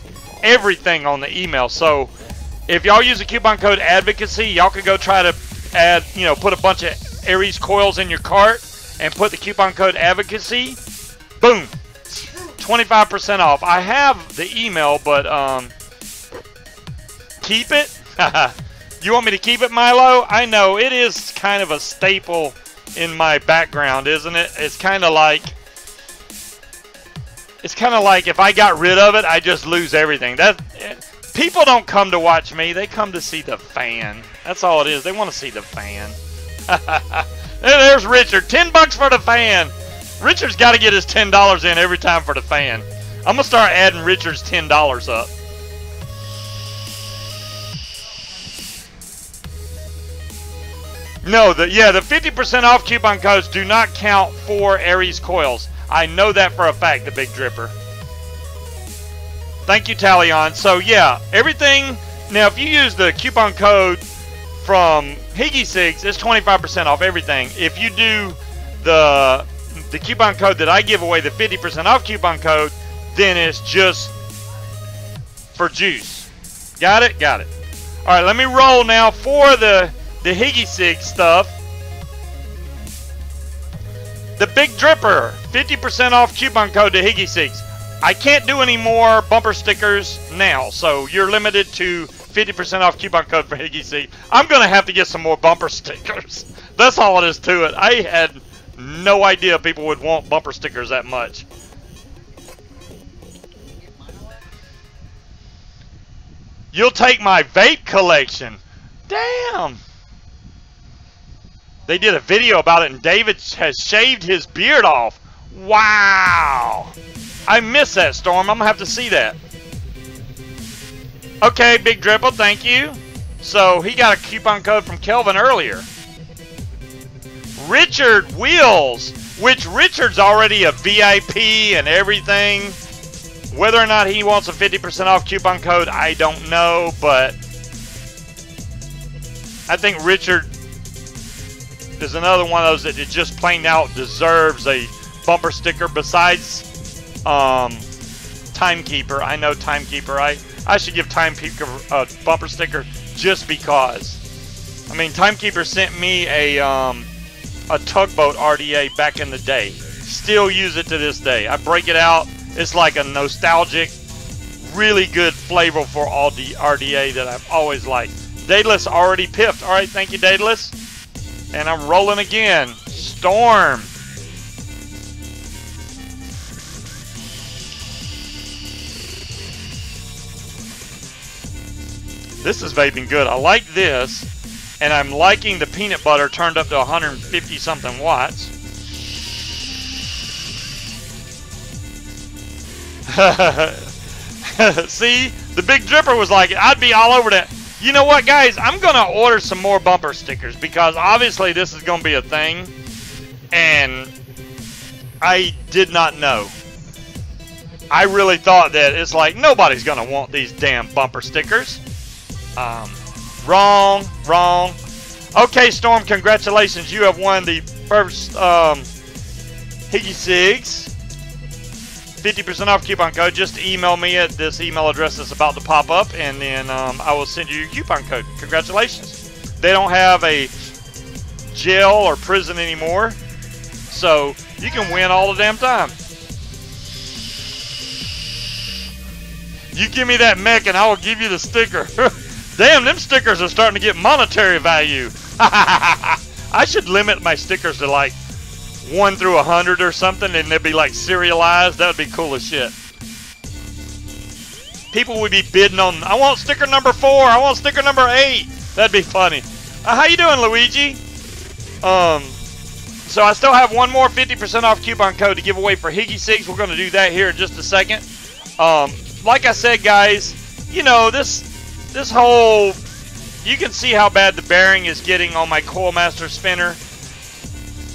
everything on the email. So if y'all use the coupon code advocacy, y'all could go try to add, put a bunch of Aries coils in your cart and put the coupon code advocacy. Boom. 25% off. I have the email, but keep it? You want me to keep it, Milo? I know, it is kind of a staple in my background, isn't it? It's kind of like if I got rid of it, I just lose everything. People don't come to watch me. They come to see the fan. That's all it is. They want to see the fan. There's Richard. $10 for the fan. Richard's got to get his $10 in every time for the fan. I'm going to start adding Richard's $10 up. No, the 50% off coupon codes do not count for Aries coils. I know that for a fact, the Big Dripper. Thank you, Talion. So, yeah, everything. Now, if you use the coupon code from Higgy 6, it's 25% off everything. If you do the coupon code that I give away, the 50% off coupon code, then it's just for juice. Got it? Got it. All right, let me roll now for the Higgy 6 stuff. The Big Dripper, 50% off coupon code to Higgy 6. I can't do any more bumper stickers now, so you're limited to 50% off coupon code for Higgy 6. I'm going to have to get some more bumper stickers. That's all it is to it. I had no idea people would want bumper stickers that much. You'll take my vape collection. Damn. They did a video about it, and David has shaved his beard off. Wow. I miss that, Storm. I'm going to have to see that. Okay, Big Dribble, thank you. So, he got a coupon code from Kelvin earlier. Richard Wheels, which Richard's already a VIP and everything. Whether or not he wants a 50% off coupon code, I don't know, but I think Richard is another one of those that just plain out deserves a bumper sticker besides Timekeeper. I know Timekeeper. I should give Timekeeper a bumper sticker just because. I mean, Timekeeper sent me a tugboat RDA back in the day. Still use it to this day. I break it out. It's like a nostalgic, really good flavor for all the RDA that I've always liked. Daedalus already piffed. All right, thank you, Daedalus. And I'm rolling again. Storm. This is vaping good. I like this. And I'm liking the peanut butter turned up to 150 something watts. See, the Big Dripper was like, I'd be all over that. You know what, guys? I'm going to order some more bumper stickers because obviously this is going to be a thing. And I did not know. I really thought that it's like nobody's going to want these damn bumper stickers. Wrong. Okay, Storm, congratulations. You have won the first Higgy Sigs 50% off coupon code. Just email me at this email address that's about to pop up, and then I will send you your coupon code. Congratulations. They don't have a jail or prison anymore, so you can win all the damn time. You give me that mech and I will give you the sticker. Damn, them stickers are starting to get monetary value. I should limit my stickers to like 1 through 100 or something, and they'd be like serialized. That would be cool as shit. People would be bidding on, I want sticker number 4, I want sticker number 8. That'd be funny. How you doing, Luigi? So I still have one more 50% off coupon code to give away for Higgy Sigs. We're going to do that here in just a second. Like I said, guys, you know, this whole, you can see how bad the bearing is getting on my Coilmaster spinner.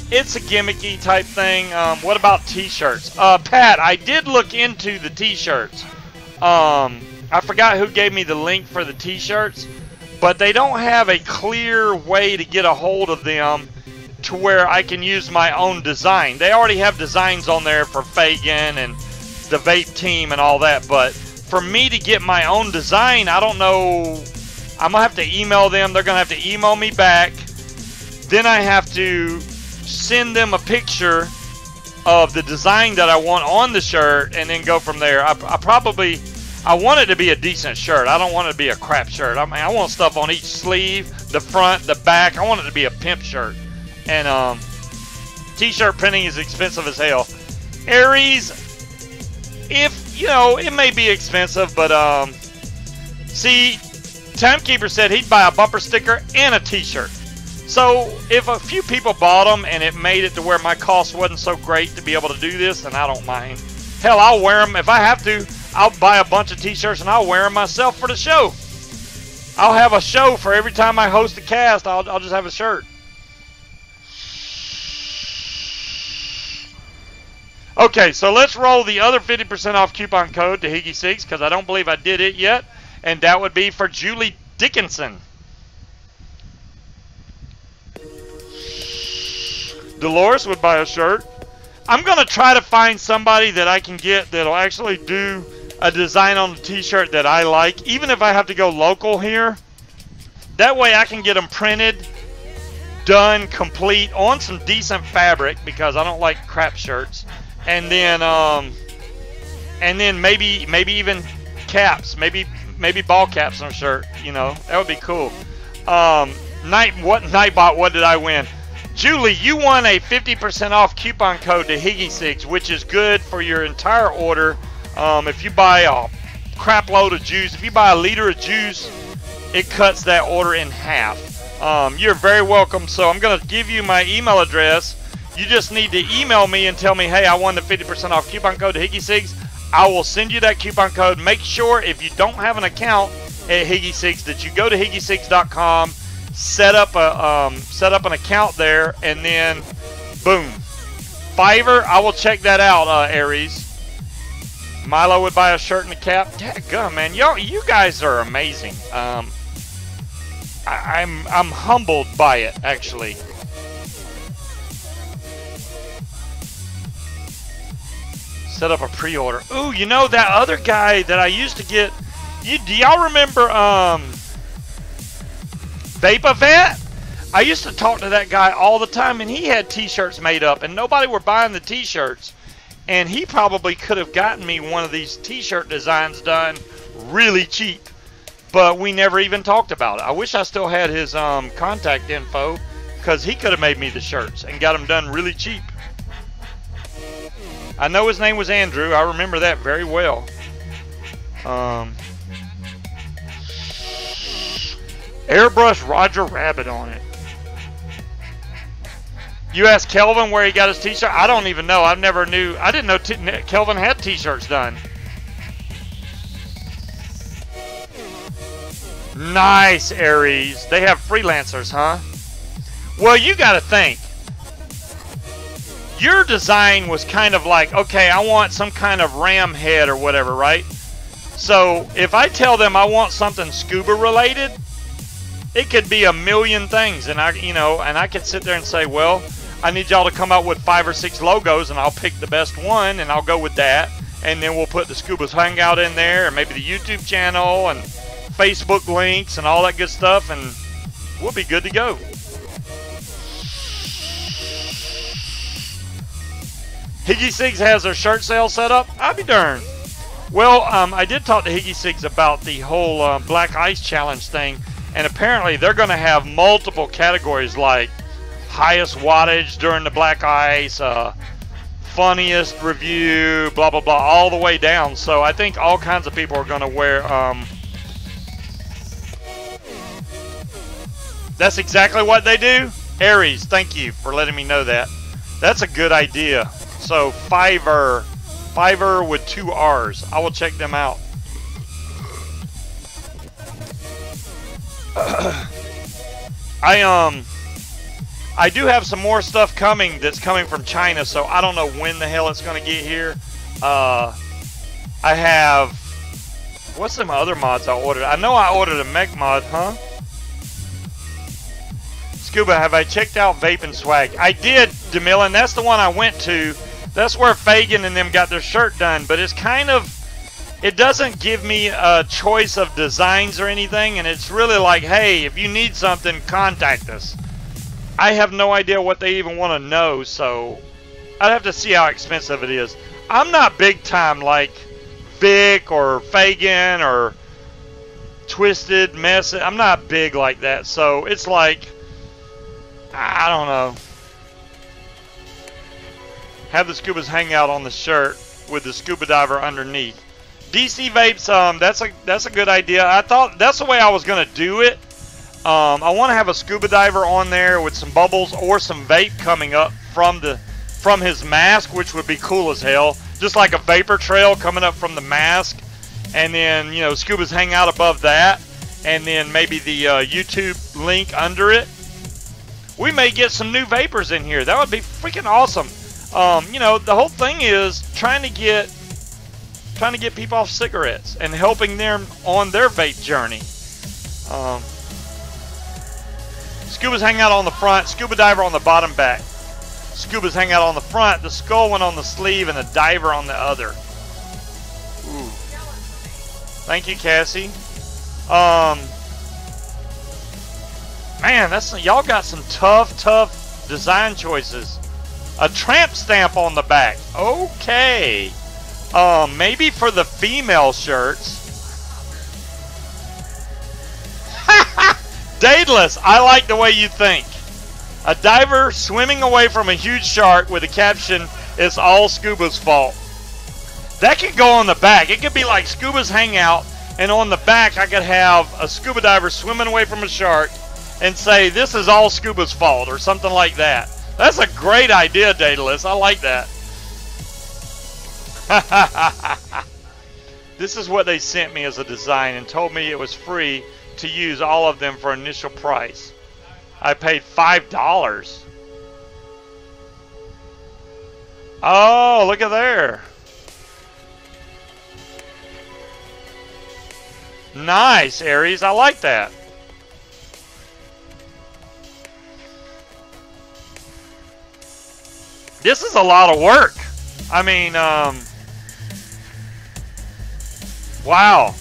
It's a gimmicky type thing. What about t-shirts? Pat, I did look into the t-shirts. I forgot who gave me the link for the t-shirts, but they don't have a clear way to get a hold of them to where I can use my own design. They already have designs on there for Fagan and the Vape Team and all that, but for me to get my own design, I don't know. I'm gonna have to email them. They're gonna have to email me back. Then I have to send them a picture of the design that I want on the shirt and then go from there. I want it to be a decent shirt. I don't want it to be a crap shirt. I mean, I want stuff on each sleeve, the front, the back. I want it to be a pimp shirt. And t-shirt printing is expensive as hell. Aries, if, you know, it may be expensive, but see, Timekeeper said he'd buy a bumper sticker and a t-shirt. So if a few people bought them and it made it to where my cost wasn't so great to be able to do this, then I don't mind. Hell, I'll wear them. If I have to, I'll buy a bunch of t-shirts and I'll wear them myself for the show. I'll have a show for every time I host a cast. I'll just have a shirt. Okay, so let's roll the other 50% off coupon code to Higgy Sigs because I don't believe I did it yet. And that would be for Julie Dickinson. Dolores would buy a shirt. I'm going to try to find somebody that I can get that'll actually do a design on the t-shirt that I like, even if I have to go local here. That way I can get them printed, done, complete, on some decent fabric because I don't like crap shirts. And then maybe even caps, maybe ball caps on a shirt, you know. That would be cool. Nightbot, what did I win? Julie, you won a 50% off coupon code to Higgy Sigs, which is good for your entire order. If you buy a crap load of juice, if you buy a liter of juice, it cuts that order in half. You're very welcome. So I'm going to give you my email address. You just need to email me and tell me, hey, I won the 50% off coupon code to Higgy Sigs. I will send you that coupon code. Make sure if you don't have an account at Higgy Sigs that you go to higgysigs.com, set up an account there, and then boom. Fiverr, I will check that out, Aries. Milo would buy a shirt and a cap. Dadgum, man, you guys are amazing. I'm humbled by it, actually. Set up a pre-order. Ooh, you know that other guy that I used to get. Do y'all remember Vapavet? I used to talk to that guy all the time, and he had t-shirts made up, and nobody were buying the t-shirts. And he probably could have gotten me one of these t-shirt designs done really cheap, but we never even talked about it. I wish I still had his contact info, because he could have made me the shirts and got them done really cheap. I know his name was Andrew. I remember that very well. Airbrush Roger Rabbit on it. You asked Kelvin where he got his t-shirt? I don't even know. I never knew. I didn't know Kelvin had t-shirts done. Nice, Aries. They have freelancers, huh? Well, you got to think. Your design was kind of like, okay, I want some kind of ram head or whatever, right? So if I tell them I want something scuba related, it could be a million things, and I could sit there and say, well, I need y'all to come up with 5 or 6 logos, and I'll pick the best one, and I'll go with that, and then we'll put the Scuba's Hangout in there, and maybe the YouTube channel, and Facebook links, and all that good stuff, and we'll be good to go. Higgy Sigs has their shirt sale set up. I'll be darned. Well, I did talk to Higgy Sigs about the whole Black Ice Challenge thing, and apparently they're going to have multiple categories like highest wattage during the Black Ice, funniest review, blah, blah, blah, all the way down. So I think all kinds of people are going to wear... That's exactly what they do? Aries, thank you for letting me know that. That's a good idea. So Fiverr with 2 R's. I will check them out. I do have some more stuff coming that's coming from China, so I don't know when the hell it's going to get here. I have... What's some other mods I ordered? I know I ordered a mech mod, huh? Scuba, have I checked out Vape and Swag? I did, DeMillan. That's the one I went to. That's where Fagan and them got their shirt done, but it's kind of... It doesn't give me a choice of designs or anything, and it's really like, hey, if you need something, contact us. I have no idea what they even want to know, so I'd have to see how expensive it is. I'm not big time like Vic or Fagan or Twisted Mess. I'm not big like that, so it's like, I don't know. Have the Scuba's Hangout on the shirt with the scuba diver underneath. DC Vapes, that's a good idea. I thought that's the way I was gonna do it. I want to have a scuba diver on there with some bubbles or some vape coming up from his mask, which would be cool as hell. Just like a vapor trail coming up from the mask, and then Scuba's Hangout above that, and then maybe the YouTube link under it. We may get some new vapors in here. That would be freaking awesome. The whole thing is trying to get people off cigarettes and helping them on their vape journey. Scuba's Hangout on the front, Scuba Diver on the bottom back. Scuba's Hangout on the front, the skull one on the sleeve, and the diver on the other. Ooh. Thank you, Cassie. Man, y'all got some tough design choices. A tramp stamp on the back. Okay. Maybe for the female shirts. Daedalus, I like the way you think. A diver swimming away from a huge shark with a caption, "It's all Scuba's fault." That could go on the back. It could be like Scuba's Hangout, and on the back I could have a scuba diver swimming away from a shark and say, "This is all Scuba's fault," or something like that. That's a great idea, Daedalus. I like that. This is what they sent me as a design and told me it was free to use all of them for initial price. I paid $5. Oh, look at there. Nice, Aries. I like that. This is a lot of work. I mean, wow.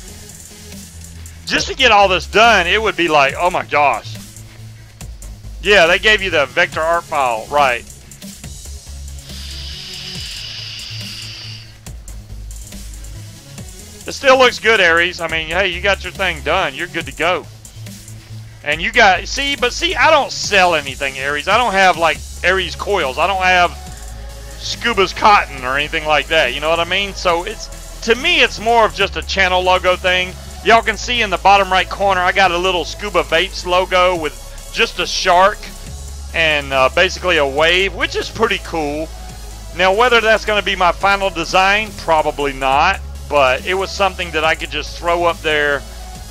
Just to get all this done, it would be like, oh my gosh. Yeah, they gave you the vector art file, right. It still looks good, Aries. I mean, hey, you got your thing done. You're good to go. And you got, see, I don't sell anything, Aries. I don't have, like, Aries coils. I don't have Scuba's cotton or anything like that. You know what I mean? So, to me, it's more of just a channel logo thing. Y'all can see in the bottom right corner, I got a little Scuba Vapes logo with just a shark and basically a wave, which is pretty cool. Now, whether that's going to be my final design, probably not. But it was something that I could just throw up there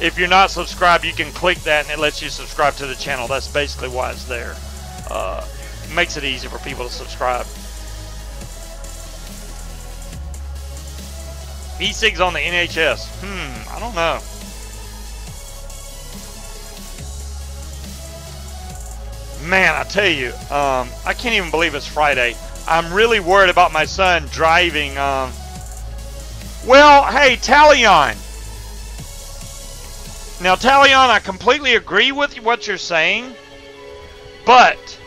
If you're not subscribed, you can click that and it lets you subscribe to the channel. That's basically why it's there. It makes it easy for people to subscribe. E-cigs on the NHS. I don't know. Man, I tell you, I can't even believe it's Friday. I'm really worried about my son driving. Well, hey, Talion. Now, Talion, I completely agree with what you're saying, but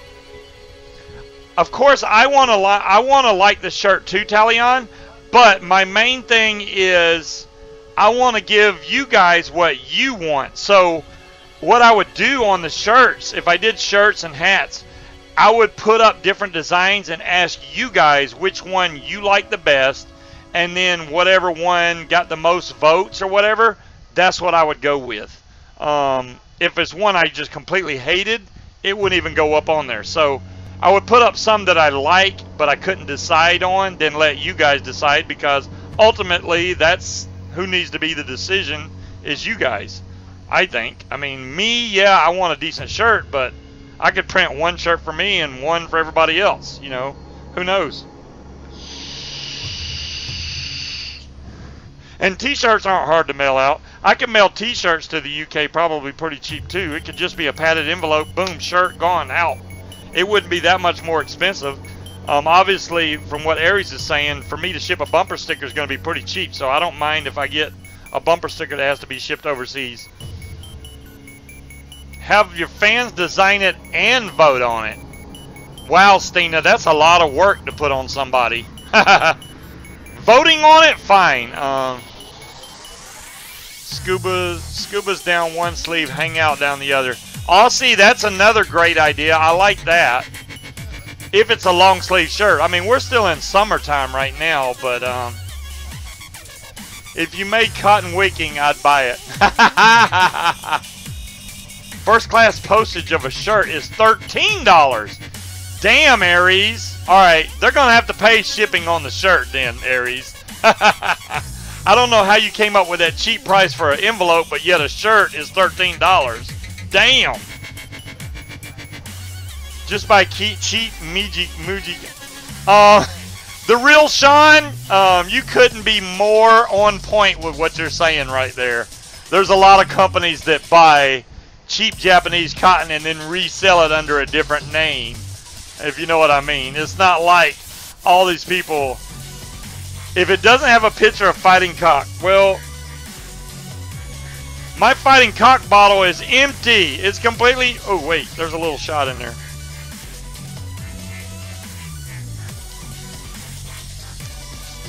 of course, I want to like the shirt too, Talion. But my main thing is I want to give you guys what you want. So, what I would do on the shirts, if I did shirts and hats, I would put up different designs and ask you guys which one you like the best, and then whatever one got the most votes or whatever, that's what I would go with. If it's one I just completely hated, it wouldn't even go up on there. So I would put up some that I like but I couldn't decide on, then let you guys decide, because ultimately that's who needs to be the decision, is you guys, I think. I mean, me, yeah, I want a decent shirt, but I could print one shirt for me and one for everybody else, you know, who knows. And t-shirts aren't hard to mail out. I can mail t-shirts to the UK probably pretty cheap too. It could just be a padded envelope, boom, shirt, gone, out. It wouldn't be that much more expensive. Obviously, from what Aries is saying, for me to ship a bumper sticker is going to be pretty cheap, so I don't mind if I get a bumper sticker that has to be shipped overseas. Have your fans design it and vote on it. Wow, Stina, that's a lot of work to put on somebody. Voting on it, fine. Scuba's down one sleeve, hang out down the other. Oh, see, that's another great idea. I like that. If it's a long sleeve shirt. I mean, we're still in summertime right now, but if you made cotton wicking, I'd buy it. First class postage of a shirt is $13. Damn, Aries. Alright, they're going to have to pay shipping on the shirt then, Aries. I don't know how you came up with that cheap price for an envelope, but yet a shirt is $13. Damn. Just by cheap Muji. The real Sean, you couldn't be more on point with what you're saying right there. There's a lot of companies that buy cheap Japanese cotton and then resell it under a different name, if you know what I mean. It's not like all these people. If it doesn't have a picture of fighting cock, well, my fighting cock bottle is empty. It's completely, oh wait, there's a little shot in there.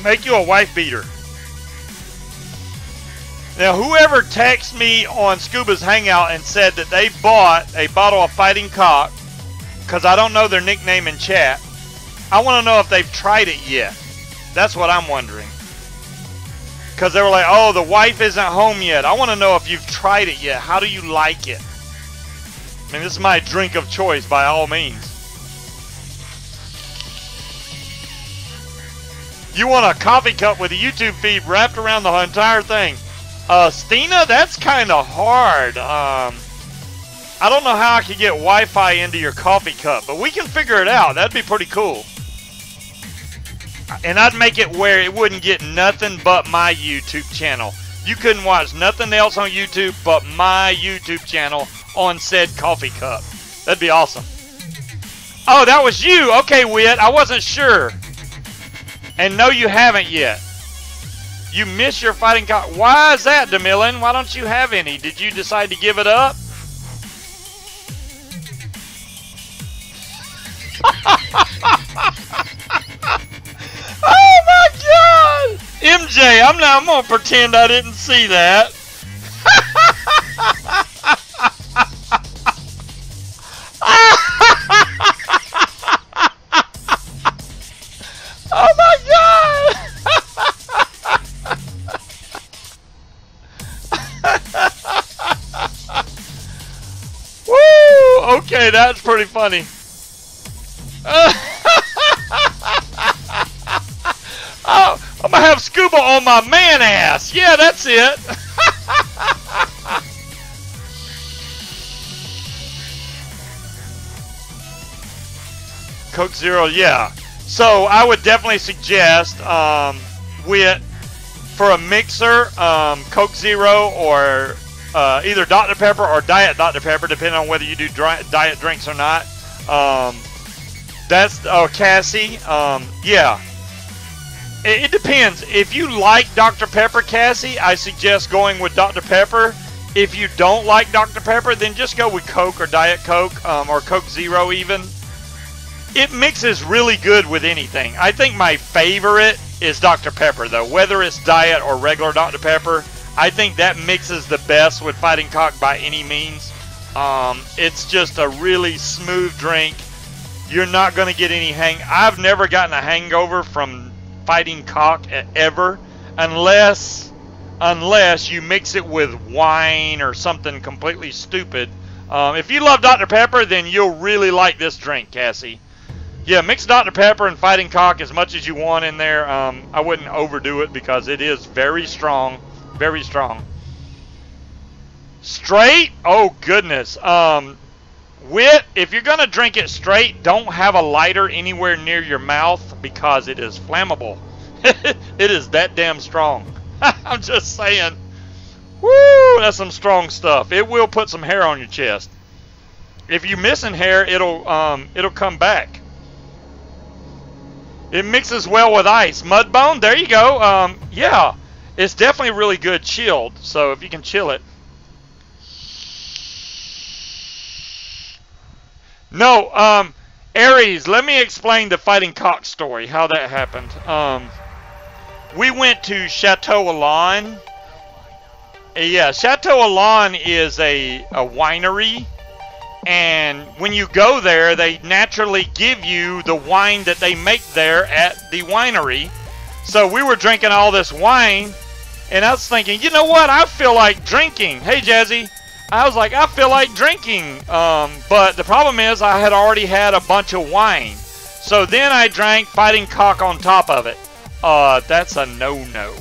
Make you a wife beater. Now, whoever texted me on Scuba's Hangout and said that they bought a bottle of fighting cock, because I don't know their nickname in chat, I want to know if they've tried it yet. That's what I'm wondering. Because they were like, oh, the wife isn't home yet. I want to know if you've tried it yet. How do you like it? I mean, this is my drink of choice by all means. You want a coffee cup with a YouTube feed wrapped around the entire thing. Stina, that's kind of hard. I don't know how I could get Wi-Fi into your coffee cup, but we can figure it out. That'd be pretty cool. And I'd make it where it wouldn't get nothing but my YouTube channel. You couldn't watch nothing else on YouTube but my YouTube channel on said coffee cup. That'd be awesome. Oh, that was you. Okay, Wit. I wasn't sure. And no, you haven't yet. You miss your fighting cock. Why is that, DeMillan? Why don't you have any? Did you decide to give it up? Oh my God! MJ, I'm gonna pretend I didn't see that. Oh my God! Woo! Okay, that's pretty funny. Oh, I'm gonna have Scuba on my man ass. Yeah, that's it. Coke Zero, yeah. So I would definitely suggest with for a mixer, Coke Zero or either Dr. Pepper or Diet Dr. Pepper, depending on whether you do diet drinks or not. That's Cassie. Yeah. It depends. If you like Dr. Pepper, Cassie, I suggest going with Dr. Pepper. If you don't like Dr. Pepper, then just go with Coke or Diet Coke or Coke Zero even. It mixes really good with anything. I think my favorite is Dr. Pepper, though. Whether it's Diet or regular Dr. Pepper, I think that mixes the best with Fighting Cock by any means. It's just a really smooth drink. You're not going to get any I've never gotten a hangover from Fighting Cock ever, unless you mix it with wine or something completely stupid. If you love Dr. Pepper, then you'll really like this drink, Cassie. Yeah, mix Dr. Pepper and Fighting Cock as much as you want in there. I wouldn't overdo it because it is very strong. Very strong. Straight? Oh, goodness. If you're going to drink it straight, don't have a lighter anywhere near your mouth because it is flammable. It is that damn strong. I'm just saying. Woo, that's some strong stuff. It will put some hair on your chest. If you're missing hair, it'll come back. It mixes well with ice. Mudbone, there you go. Yeah, it's definitely really good chilled. So if you can chill it. No, Aries, let me explain the Fighting Cock story, how that happened. We went to Chateau Alon. Yeah, Chateau Alon is a winery. And when you go there, they naturally give you the wine that they make there at the winery. So we were drinking all this wine, and I was thinking, you know what? I feel like drinking. Hey, Jazzy. I was like, I feel like drinking. But the problem is I had already had a bunch of wine. So then I drank Fighting Cock on top of it. That's a no-no.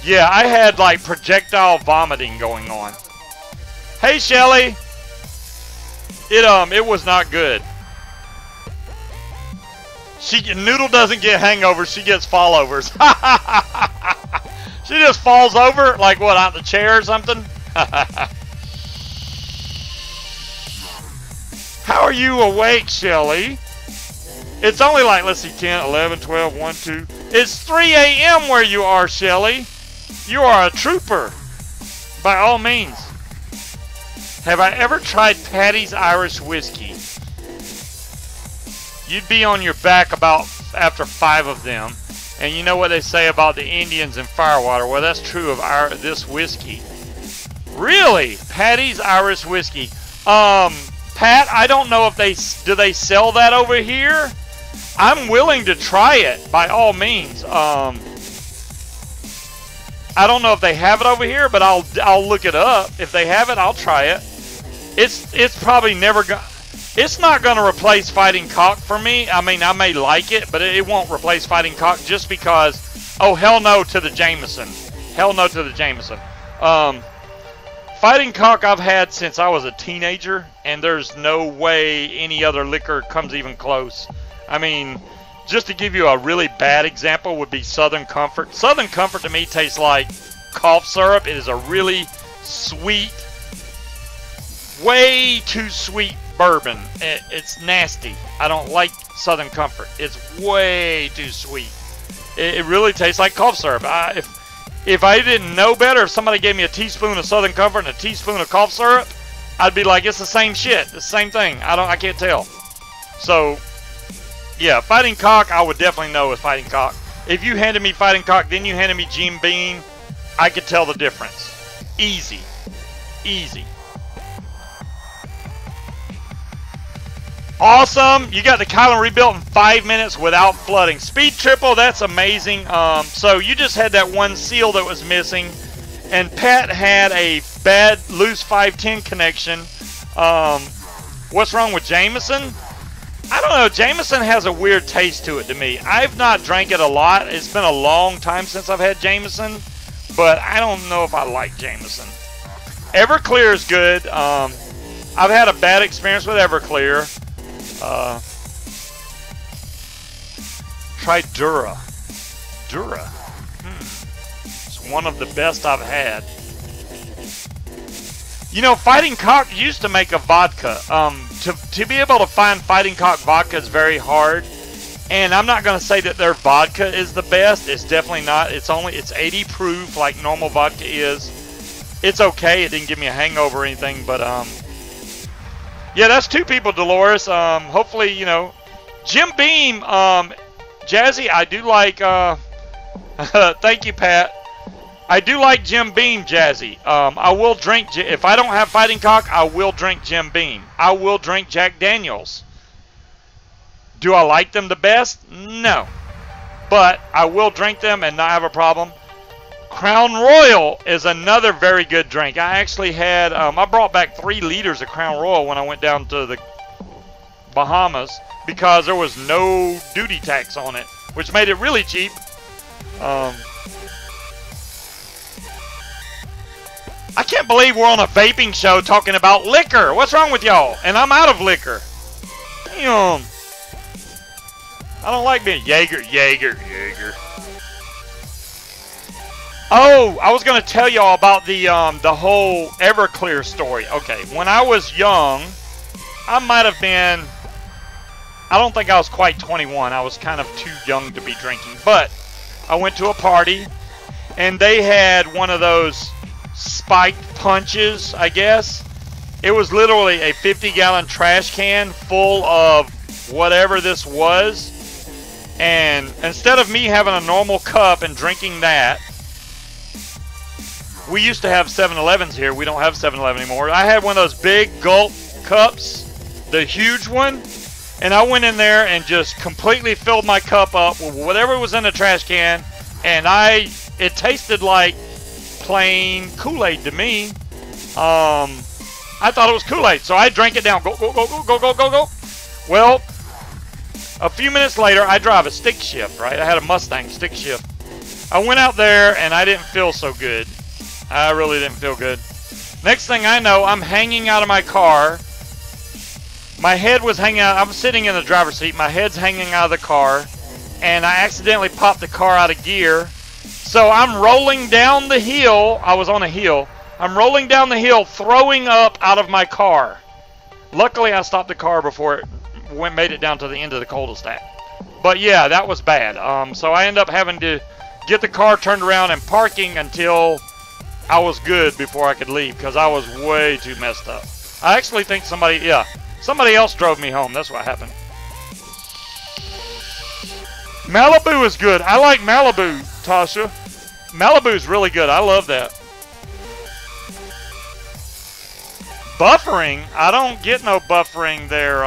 Yeah, I had like projectile vomiting going on. Hey, Shelly. It was not good. Noodle doesn't get hangovers, she gets fallovers. She just falls over, like what, out the chair or something? How are you awake, Shelly? It's only like, let's see, 10, 11, 12, 1, 2. It's 3 a.m. where you are, Shelly. You are a trooper. By all means. Have I ever tried Patty's Irish Whiskey? You'd be on your back about after 5 of them. And you know what they say about the Indians and firewater? Well, that's true of this whiskey. Really? Patty's Irish Whiskey. Pat, I don't know if do they sell that over here? I'm willing to try it, by all means. I don't know if they have it over here, but I'll look it up. If they have it, I'll try it. It's probably never going. It's not going to replace Fighting Cock for me. I mean, I may like it, but it won't replace Fighting Cock just because. Oh, hell no to the Jameson. Hell no to the Jameson. Fighting Cock I've had since I was a teenager, and there's no way any other liquor comes even close. I mean, just to give you a really bad example would be Southern Comfort. Southern Comfort to me tastes like cough syrup. It is a really sweet, way too sweet bourbon. It's nasty. I don't like Southern Comfort. It's way too sweet. It really tastes like cough syrup. If I didn't know better, if somebody gave me a teaspoon of Southern Comfort and a teaspoon of cough syrup, I'd be like, it's the same shit. It's the same thing. I can't tell. So, yeah, Fighting Cock, I would definitely know is Fighting Cock. If you handed me Fighting Cock, then you handed me Jim Beam, I could tell the difference. Easy. Easy. Awesome. You got the Kylan rebuilt in 5 minutes without flooding. Speed triple, that's amazing. So you just had that one seal that was missing. And Pat had a bad loose 510 connection. What's wrong with Jameson? I don't know. Jameson has a weird taste to it to me. I've not drank it a lot. It's been a long time since I've had Jameson. But I don't know if I like Jameson. Everclear is good. I've had a bad experience with Everclear. Try Dura. Dura. It's one of the best I've had. You know, Fighting Cock used to make a vodka. To be able to find Fighting Cock vodka is very hard. And I'm not going to say that their vodka is the best. It's definitely not. It's 80 proof like normal vodka is. It's okay. It didn't give me a hangover or anything. But, yeah, that's 2 people, Dolores. Hopefully, you know. Jim Beam, Jazzy, I do like, thank you, Pat. I do like Jim Beam, Jazzy. I will drink, if I don't have Fighting Cock, I will drink Jim Beam. I will drink Jack Daniels. Do I like them the best? No. But I will drink them and not have a problem. Crown Royal is another very good drink. I actually had, I brought back 3 liters of Crown Royal when I went down to the Bahamas because there was no duty tax on it, which made it really cheap. I can't believe we're on a vaping show talking about liquor. What's wrong with y'all? And I'm out of liquor. Damn. I don't like being Jaeger. Oh, I was going to tell y'all about the whole Everclear story. Okay, when I was young, I might have been, I don't think I was quite 21. I was kind of too young to be drinking. But I went to a party, and they had one of those spiked punches, I guess. It was literally a 50-gallon trash can full of whatever this was. And instead of me having a normal cup and drinking that, we used to have 7-Elevens here. We don't have 7-Eleven anymore. I had one of those big gulp cups, the huge one, and I went in there and just completely filled my cup up with whatever was in the trash can, and it tasted like plain Kool-Aid to me. I thought it was Kool-Aid, so I drank it down. Go. Well, a few minutes later, I drive a stick shift, right? I had a Mustang stick shift. I went out there, and I didn't feel so good. I really didn't feel good. Next thing I know, I'm hanging out of my car. My head was hanging out. I'm sitting in the driver's seat. My head's hanging out of the car, and I accidentally popped the car out of gear. So I'm rolling down the hill. I was on a hill. I'm rolling down the hill, throwing up out of my car. Luckily, I stopped the car before it made it down to the end of the cul-de-sac. But yeah, that was bad. So I ended up having to get the car turned around and parking until I was good before I could leave because I was way too messed up. I actually think somebody else drove me home. That's what happened. Malibu is good. I like Malibu, Tasha. Malibu's really good. I love that. Buffering? I don't get no buffering there,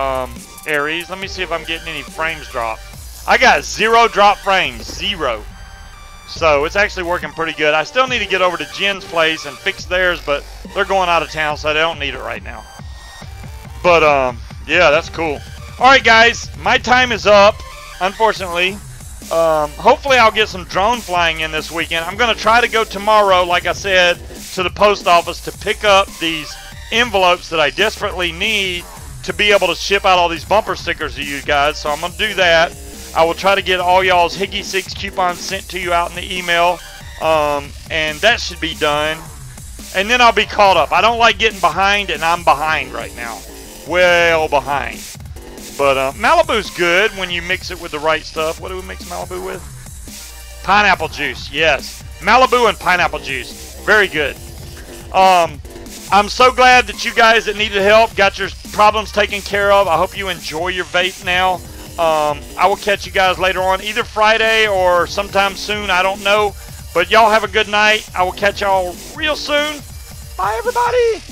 Aries. Let me see if I'm getting any frames dropped. I got 0 drop frames. 0. So it's actually working pretty good. I still need to get over to Jen's place and fix theirs, but they're going out of town, so they don't need it right now. But, yeah, that's cool. Alright, guys. My time is up, unfortunately. Hopefully I'll get some drone flying in this weekend. I'm going to try to go tomorrow, like I said, to the post office to pick up these envelopes that I desperately need to be able to ship out all these bumper stickers to you guys. So I'm going to do that. I will try to get all y'all's Higgy 6 coupons sent to you out in the email. And that should be done. And then I'll be caught up. I don't like getting behind, and I'm behind right now. Well behind. But Malibu's good when you mix it with the right stuff. What do we mix Malibu with? Pineapple juice, yes. Malibu and pineapple juice. Very good. I'm so glad that you guys that needed help got your problems taken care of. I hope you enjoy your vape now. I will catch you guys later on, either Friday or sometime soon. I don't know. But y'all have a good night. I will catch y'all real soon. Bye, everybody.